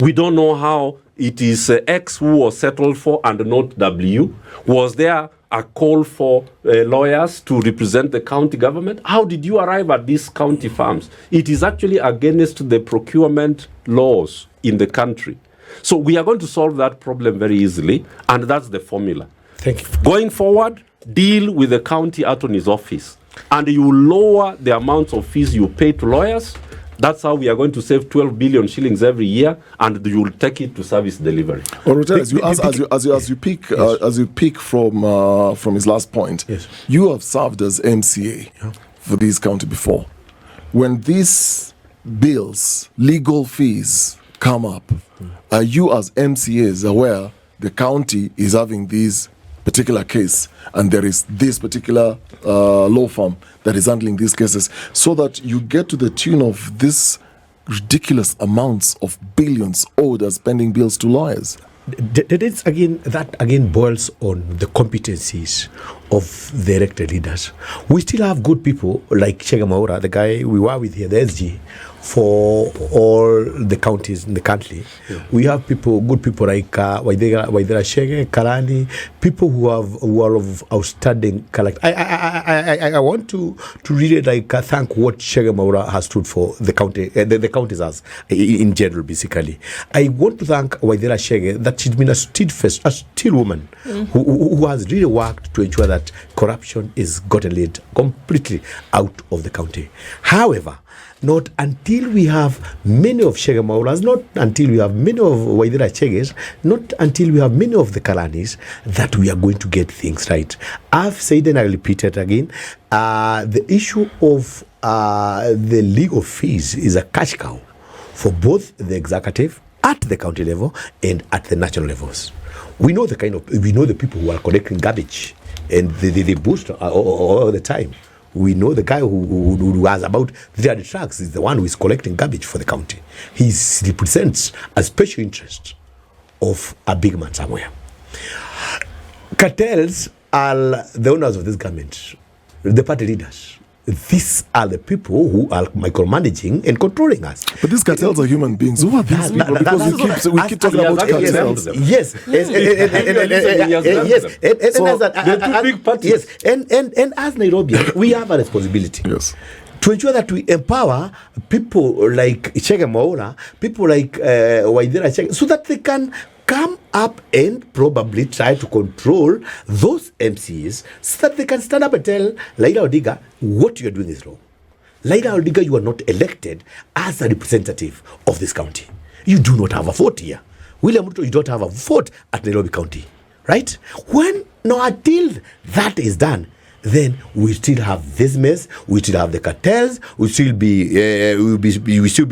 We don't know how it is X who was settled for and not W. Was there a call for lawyers to represent the county government? How did you arrive at these county firms? It is actually against the procurement laws in the country. So we are going to solve that problem very easily, and that's the formula. Thank you. Going forward, deal with the county attorney's office, and you lower the amounts of fees you pay to lawyers. That's how we are going to save 12 billion shillings every year, and you will take it to service delivery. Warutere, as you pick from his last point, yes, you have served as MCA, yeah, for this county before. When these bills, legal fees, come up, are you as MCAs aware the county is having this particular case and there is this particular law firm that is handling these cases, so that you get to the tune of this ridiculous amounts of billions owed as pending bills to lawyers? That again boils on the competencies of the elected leaders. We still have good people like Chege Mwaura, the guy we were with here, the SG, for all the counties in the country. Yeah. We have good people like Waidera Chege, Karani, people who are of outstanding character. I want to really thank what Chege Mwaura has stood for the county, the counties as in general, basically. I want to thank Waidera Chege that she's been a steadfast, a still woman who has really worked to ensure that corruption is gotten laid completely out of the county. However, not until we have many of Chege Mwauras, not until we have many of Waidera Cheges, not until we have many of the Kalanis, that we are going to get things right. I've said and I repeat it again, the issue of the legal fees is a cash cow for both the executive at the county level and at the national levels. We know the people who are collecting garbage and they boost all the time. We know the guy who has about 300 trucks is the one who is collecting garbage for the county. He represents a special interest of a big man somewhere. Cartels are the owners of this government, the party leaders. These are the people who are micromanaging and controlling us. But these cartels are human beings. Who are these people? Because we keep talking about cartels. Yes. They're two big parties. Yes. And as Nairobi, we have a responsibility. Yes. To ensure that we empower people like Chege Mwaura, people like Waidera Chege, so that they can come up and probably try to control those MCs so that they can stand up and tell Raila Odinga, what you're doing is wrong. Raila Odinga, you are not elected as a representative of this county. You do not have a vote here. William Ruto, you don't have a vote at Nairobi County, right? Until that is done, then we still have this mess. We still have the cartels. We still be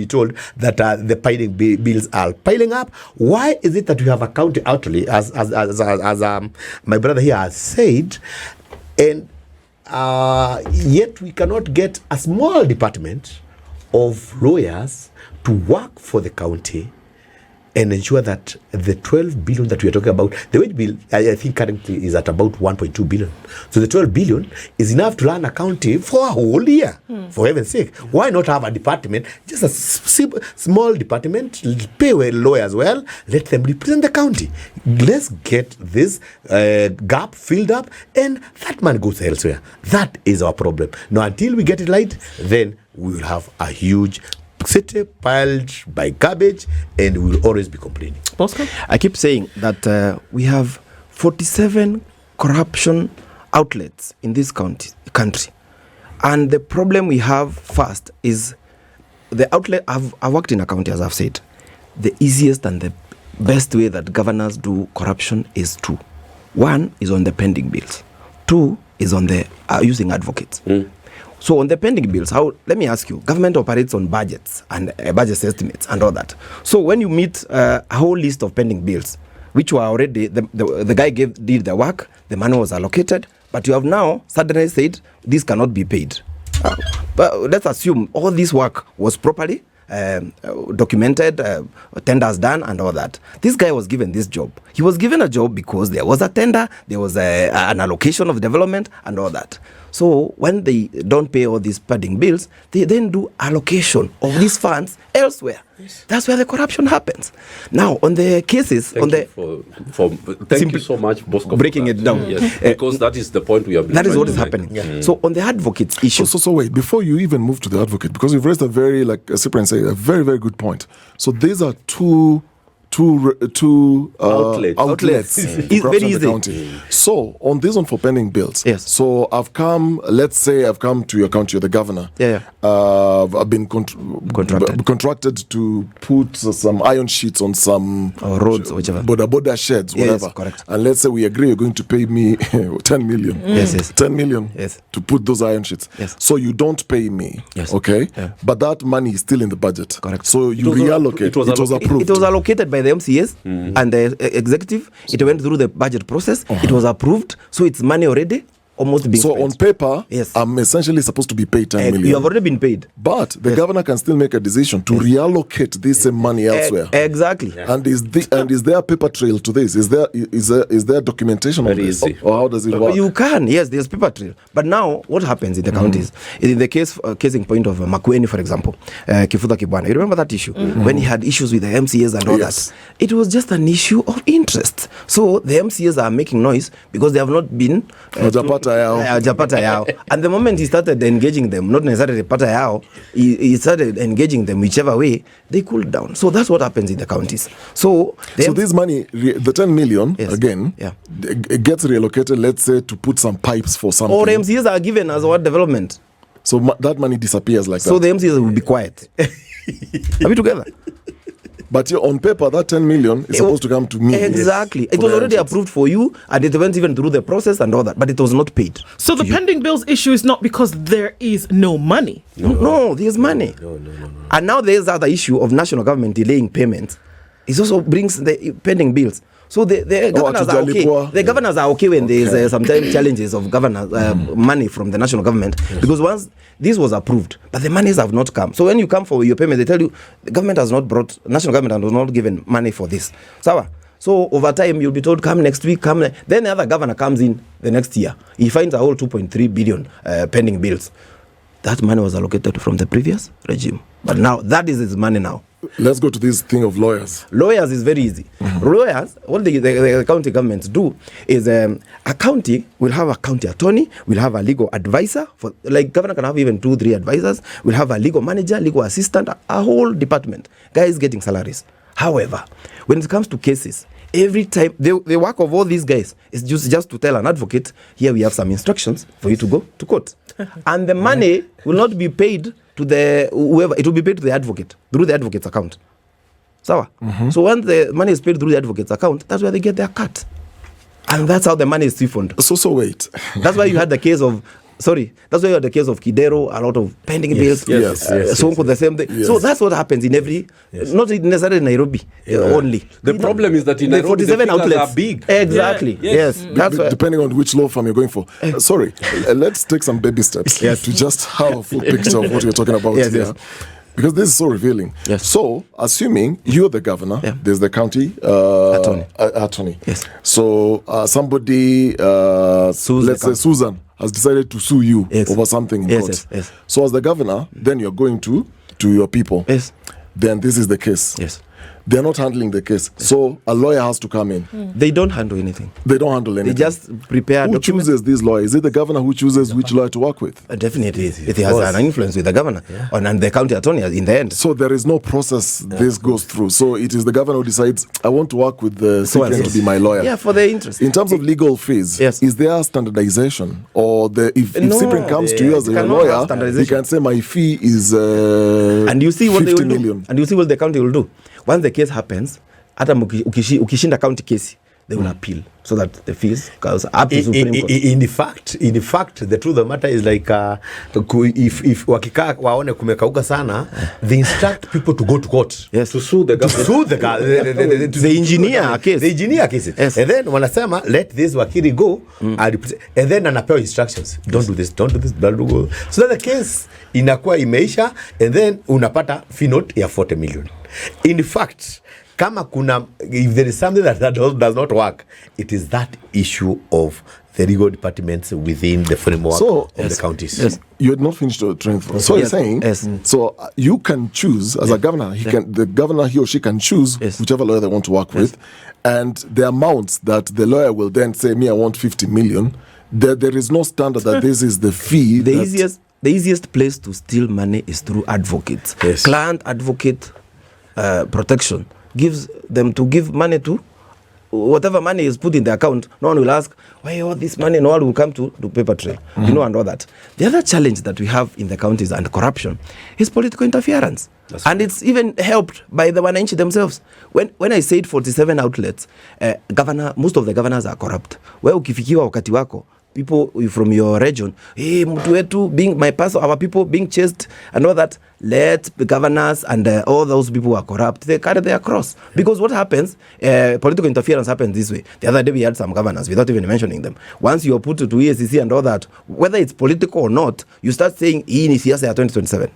told that the piling bills are piling up. Why is it that we have a county outlay, as my brother here has said, and yet we cannot get a small department of lawyers to work for the county and ensure that the 12 billion that we are talking about, the wage bill, I think currently is at about 1.2 billion. So the 12 billion is enough to run a county for a whole year, for heaven's sake. Why not have a department, just a small department, pay lawyers well, let them represent the county. Let's get this gap filled up, and that man goes elsewhere. That is our problem. Now, until we get it right, then we will have a huge city piled by garbage, and we will always be complaining. Bosco? I keep saying that we have 47 corruption outlets in this country. And the problem we have first is the outlet. I've worked in a county, as I've said. The easiest and the best way that governors do corruption is two. One is on the pending bills. Two is on the using advocates. So on the pending bills, let me ask you, government operates on budgets and budget estimates and all that. So when you meet a whole list of pending bills, which were already, the guy did the work, the money was allocated, but you have now suddenly said this cannot be paid. But let's assume all this work was properly documented, tenders done and all that. This guy was given this job. He was given a job because there was a tender, there was an allocation of development and all that. So when they don't pay all these pending bills, they then do allocation of these funds elsewhere. Yes. That's where the corruption happens. Now, on the cases, thank you so much, Bosco, breaking it down. Yes, because that is the point we have been. That is what is happening. Yeah. So on the advocates issue. So wait, before you even move to the advocate, because you've raised a very, like Cyprian said, a very, very good point. So these are two two outlets to It's corruption very in the easy. county. So on this one for pending bills. Yes. So let's say I've come to your county, you're the governor. Yeah. I've been contracted to put some iron sheets on some Or roads, or whichever. border sheds, Yes, whatever. correct. And let's say we agree you're going to pay me 10 million. Yes. 10 million Yes. to put those iron sheets. Yes. So you don't pay me. Yes. Okay. Yeah. But that money is still in the budget. Correct. So you was reallocate. it was It was approved. It was allocated by the MCAs and the executive. It went through the budget process. It was approved. So it's money already almost being So spent. on paper, Yes. I'm essentially supposed to be paid 10 million. You have already been paid. But the governor can still make a decision to reallocate this same money elsewhere. Exactly. And is there a paper trail to this? Is there documentation on Very this? easy. Or how does it work? You can, yes, there's paper trail. But now, what happens in the counties? In the casing point of Makueni, for example, Kifutha Kibwana, you remember that issue? When he had issues with the MCAs and all Yes. that? It was just an issue of interest. So the MCAs are making noise because they have not been... Japata yao. Japata yao. And the moment he started engaging them, not necessarily Pata yao, he started engaging them whichever way, they cooled down. So that's what happens in the counties. So This money, the 10 million, Yes. again, Yeah. it gets reallocated, let's say, to put some pipes for something. or MCAs are given as what development. So that money disappears like So that. the MCAs will be quiet. Are we together? But on paper, that 10 million is supposed to come to me. Exactly. It For was the already iron sheets. approved for you, and it went even through the process and all that, but it was not paid. So the pending bills issue is not because there is no money. No, there's money. No. And now there's other issue of national government delaying payments. It also brings the pending bills. So the governors are okay. Atujalipwa. The governors are okay when there's sometimes challenges of governors money from the national government, because once this was approved, but the monies have not come. So when you come for your payment, they tell you the government has not brought, national government has not given money for this. So over time you'll be told come next week, then the other governor comes in the next year. He finds a whole 2.3 billion pending bills. That money was allocated from the previous regime, but now that is his money now. Let's go to this thing of lawyers. Lawyers is very easy. Lawyers, what the county governments do is a county will have a county attorney, will have a legal advisor. Like governor can have even 2-3 advisors. Will have a legal manager, legal assistant, a whole department. Guys getting salaries. However, when it comes to cases, every time the work of all these guys is just to tell an advocate, here we have some instructions for you to go to court, and the money will not be paid to the whoever, it will be paid to the advocate through the advocate's account. So when the money is paid through the advocate's account, that's where they get their cut, and that's how the money is siphoned. So wait. That's why you had the case of that's why you had the case of Kidero, a lot of pending bills. yes, Sonko, the same thing. Yes. So that's what happens in every, not necessarily in Nairobi only. The problem is that in the Nairobi, the 47 figures outlets are big. Exactly. Yeah. Yes. That's why. Depending on which law firm you're going for. Sorry, let's take some baby steps to just have a full picture of what you're talking about Yes, here. yes. Because this is so revealing. Yes. So, assuming you're the governor, there's the county attorney. Yes. So, somebody, Sues let's the say Susan, has decided to sue you Yes. over something in Yes, court. yes. So, as the governor, then you're going to your people. Yes. Then this is the case. Yes. They're not handling the case. So, a lawyer has to come in. They don't handle anything. They don't handle anything. They just prepare Who documents. chooses these lawyers? Is it the governor who chooses which lawyer to work with? Definitely, it has an influence with the governor and the county attorney in the end. So there is no process this goes through. So it is the governor who decides, I want to work with the Cyprian to be my lawyer. Yeah, for the interest. In terms of legal fees, Yes. is there standardization? Or if No, Cyprian comes to you as a cannot have lawyer, he standardization. can say my fee is And you see what they 50 will do. million. And you see what the county will do. Once the case happens, hata ukishinda county case, they will appeal so that the fees goes up to Supreme Court. In fact, the truth of the matter is like if wakikaa waone kumekauka sana, they instruct people to go to court. Yes. To sue the government. Sue the They engineer a case. They engineer cases. Yes. And then wanasema let this wakili go and then anapewa instructions. Don't do this, blah, blah, blah. So that the case inakuwa imeisha and then unapata fee note ya 40 million. In fact, if there is something that does not work, it is that issue of the legal departments within the framework of the counties. Yes. You had not finished your train through. So you're saying, so you can choose as a governor. The governor, he or she can choose whichever lawyer they want to work with, and the amounts that the lawyer will then say, "Me, I want 50 million." There is no standard that this is the fee. The easiest place to steal money is through advocates. Yes. Client advocate protection gives them to give money to whatever money is put in the account. No one will ask, why all this money? No one will come to paper trail, and all that. The other challenge that we have in the counties and corruption is political interference. And it's even helped by the Wananchi themselves. When I said 47 outlets, most of the governors are corrupt. Well, ukifikiwa wakati wako, people from your region, hey, mtu wetu being my person, our people being chased and all that, let the governors and all those people who are corrupt, they carry their cross. Because what happens, political interference happens this way. The other day we had some governors, without even mentioning them. Once you are put to EACC and all that, whether it's political or not, you start saying, hii ni siasa ya 2027.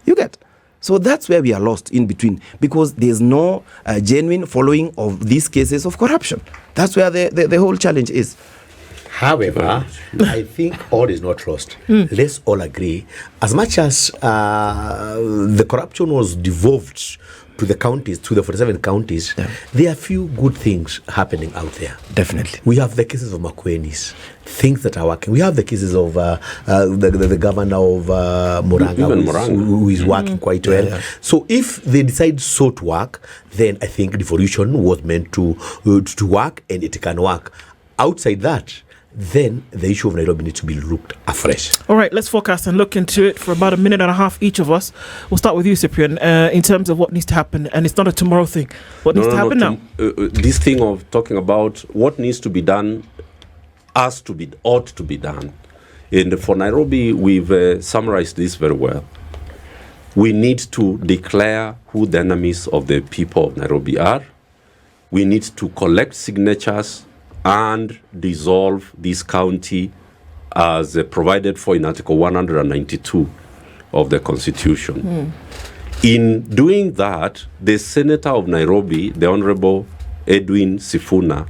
You get? So that's where we are lost in between, because there's no genuine following of these cases of corruption. That's where the whole challenge is. However, I think all is not lost. Let's all agree. As much as the corruption was devolved to the counties, to the 47 counties, there are few good things happening out there. Definitely. We have the cases of Makwenis, things that are working. We have the cases of the governor of Muranga, who is working quite well. Yeah. So if they decide so to work, then I think devolution was meant to work, and it can work. Outside that, then the issue of Nairobi needs to be looked afresh. All right, let's forecast and look into it for about a minute and a half, each of us. We'll start with you, Cyprian, in terms of what needs to happen. And it's not a tomorrow thing. What needs to happen now? This thing of talking about what needs to be done, ought to be done. And for Nairobi, we've summarized this very well. We need to declare who the enemies of the people of Nairobi are. We need to collect signatures and dissolve this county as provided for in Article 192 of the Constitution. In doing that, the Senator of Nairobi, the Honorable Edwin Sifuna,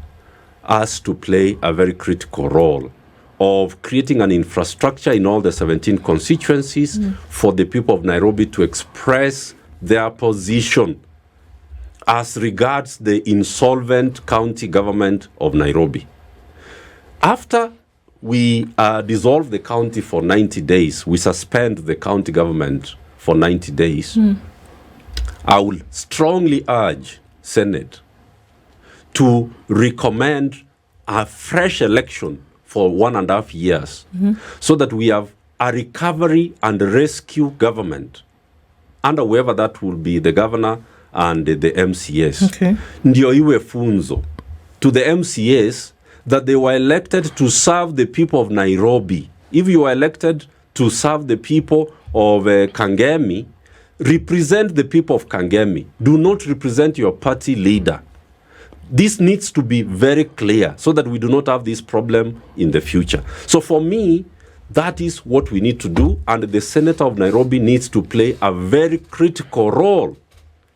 has to play a very critical role of creating an infrastructure in all the 17 constituencies for the people of Nairobi to express their position as regards the insolvent county government of Nairobi. After we dissolve the county for 90 days, we suspend the county government for 90 days, I will strongly urge Senate to recommend a fresh election for 1.5 years so that we have a recovery and rescue government under whoever that will be, the governor and the MCS. Okay. Ndio iwe funzo to the MCS that they were elected to serve the people of Nairobi. If you are elected to serve the people of Kangemi, represent the people of Kangemi. Do not represent your party leader. This needs to be very clear so that we do not have this problem in the future. So for me, that is what we need to do, and the Senator of Nairobi needs to play a very critical role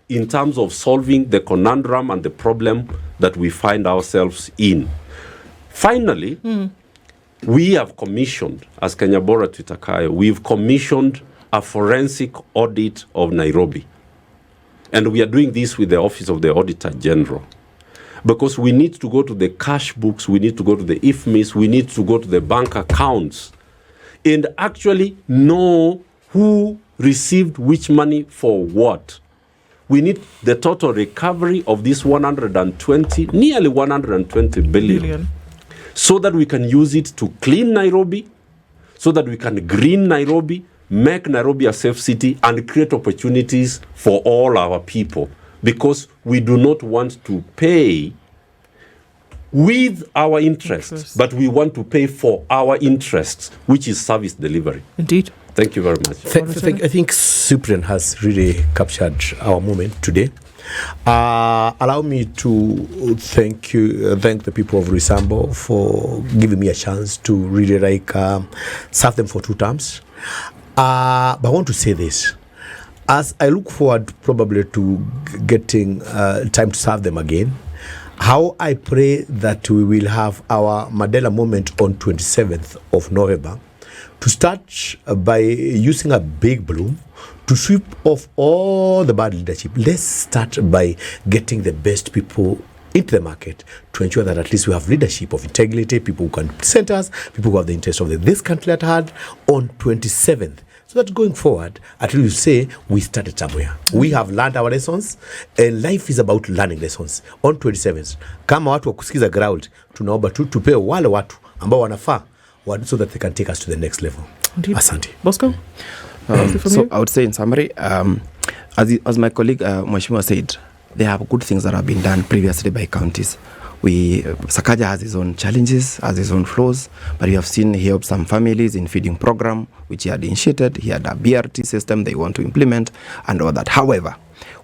in terms of solving the conundrum and the problem that we find ourselves in. Finally, we have commissioned, as Kenya Bora Tuitakayo, we've commissioned a forensic audit of Nairobi. And we are doing this with the Office of the Auditor General. Because we need to go to the cash books, we need to go to the IFMIS, we need to go to the bank accounts and actually know who received which money for what. We need the total recovery of this nearly 120 billion. So that we can use it to clean Nairobi, so that we can green Nairobi, make Nairobi a safe city, and create opportunities for all our people. Because we do not want to pay with our interests, but we want to pay for our interests, which is service delivery. Indeed. Thank you very much. I think Cyprian has really captured our moment today. Allow me to thank the people of Roysambu for giving me a chance to really serve them for 2 terms. But I want to say this. As I look forward probably to getting time to serve them again, how I pray that we will have our Mandela moment on 27th of November to start by using a big broom to sweep off all the bad leadership. Let's start by getting the best people into the market to ensure that at least we have leadership of integrity, people who can present us, people who have the interest of this country at heart on 27th. so that going forward, at least you say we started somewhere. We have learned our lessons, and life is about learning lessons. On 27th, kama watu wa kusikiza ground, tunaomba tu tupewe wale watu ambao wanafaa so that they can take us to the next level. Indeed. Asante. Bosco? So I would say in summary, as my colleague Mweshimiwa said, there are good things that have been done previously by counties. Sakaja has his own challenges, has his own flaws, but we have seen he helped some families in feeding program, which he had initiated. He had a BRT system they want to implement and all that. However,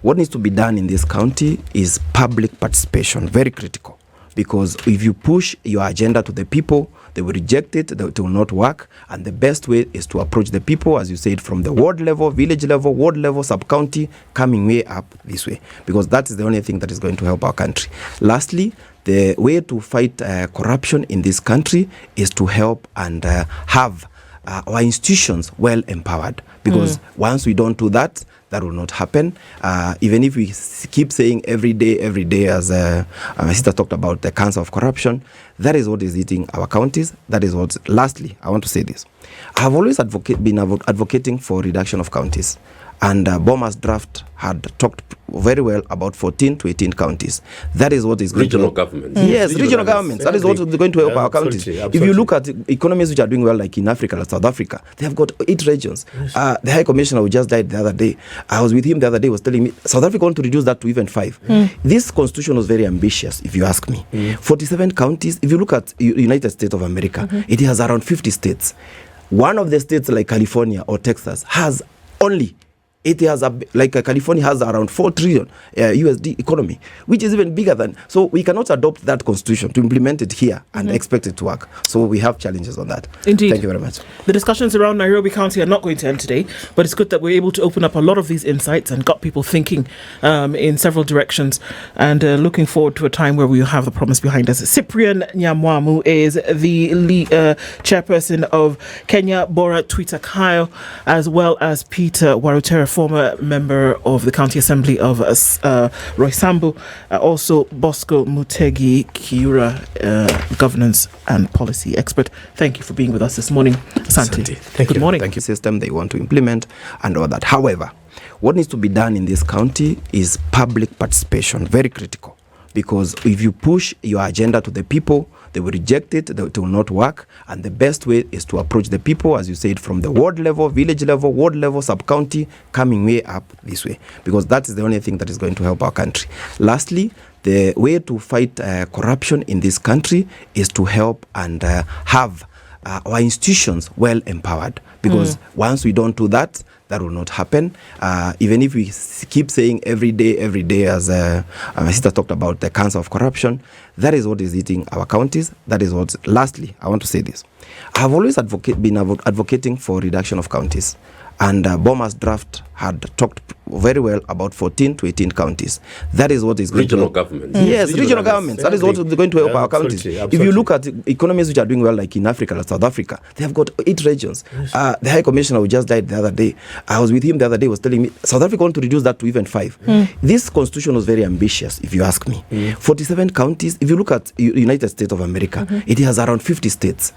what needs to be done in this county is public participation, very critical. Because if you push your agenda to the people, they will reject it, it will not work. And the best way is to approach the people, as you said, from the ward level, village level, ward level, sub-county, coming way up this way. Because that is the only thing that is going to help our country. Lastly, the way to fight corruption in this country is to help and have our institutions well empowered. Because once we don't do that, that will not happen. Even if we keep saying every day, as my sister talked about the cancer of corruption, that is what is eating our counties. That is what. Lastly, I want to say this: I have always been advocating for reduction of counties, and Boma's draft had talked very well about 14 to 18 counties. That is what is going regional to governments. Yes, regional governments. That is what is going to help our counties. Absolutely. If you look at economies which are doing well, like in Africa, like South Africa, they have got 8 regions. The High Commissioner who just died the other day, I was with him the other day, was telling me South Africa want to reduce that to even 5. This constitution was very ambitious, if you ask me. 47 counties. If you look at United States of America, it has around 50 states. One of the states, like California or Texas, has only California has around 4 trillion USD economy, which is even bigger than. So we cannot adopt that constitution to implement it here and expect it to work. So we have challenges on that. Indeed. Thank you very much. The discussions around Nairobi County are not going to end today, but it's good that we're able to open up a lot of these insights and got people thinking in several directions, and looking forward to a time where we'll have the promise behind us. Cyprian Nyamwamu is the chairperson of Kenya Bora Tuitakayo, as well as Peter Warutere, former member of the County Assembly of Roysambu, also Bosco Mutegi, Kiura, governance and policy expert. Thank you for being with us this morning. Asante. Good morning. Thank you. System they want to implement and all that. However, what needs to be done in this county is public participation, very critical. Because if you push your agenda to the people, they will reject it, it will not work. And the best way is to approach the people, as you said, from the ward level, village level, ward level, sub-county, coming way up this way. Because that is the only thing that is going to help our country. Lastly, the way to fight corruption in this country is to help and have our institutions well empowered. Because once we don't do that, that will not happen. Even if we keep saying every day, as my sister talked about the cancer of corruption, that is what is eating our counties. That is what. Lastly, I want to say this: I have always been advocating for reduction of counties, and Boma's draft had talked very well about 14 to 18 counties. That is what is going regional to governments. Yes, regional governments. That is what is going to help our counties. Absolutely. If you look at economies which are doing well, like in Africa, like South Africa, they have got 8 regions. The High Commissioner who just died the other day, I was with him the other day, was telling me South Africa want to reduce that to even 5. This constitution was very ambitious, if you ask me. 47 counties. If you look at United States of America, it has around 50 states.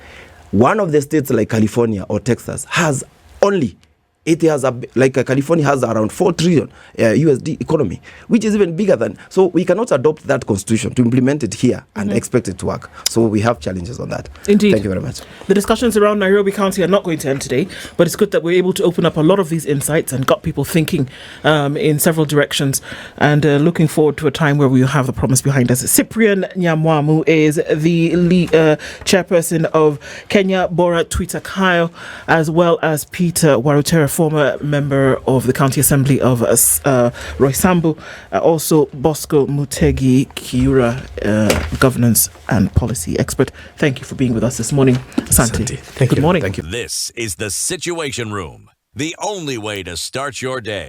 One of the states, like California or Texas, has only. California has around 4 trillion USD economy, which is even bigger than. So we cannot adopt that constitution to implement it here and expect it to work. So we have challenges on that. Indeed. Thank you very much. The discussions around Nairobi County are not going to end today, but it's good that we're able to open up a lot of these insights and got people thinking in several directions, and looking forward to a time where we'll have the promise behind us. Cyprian Nyamwamu is the chairperson of Kenya Bora Tuitakayo, as well as Peter Warutere, former member of the County Assembly of Roysambu, also Bosco Mutegi, Kiura, governance and policy expert. Thank you for being with us this morning. Asante. Good morning. Thank you. This is the Situation Room, the only way to start your day.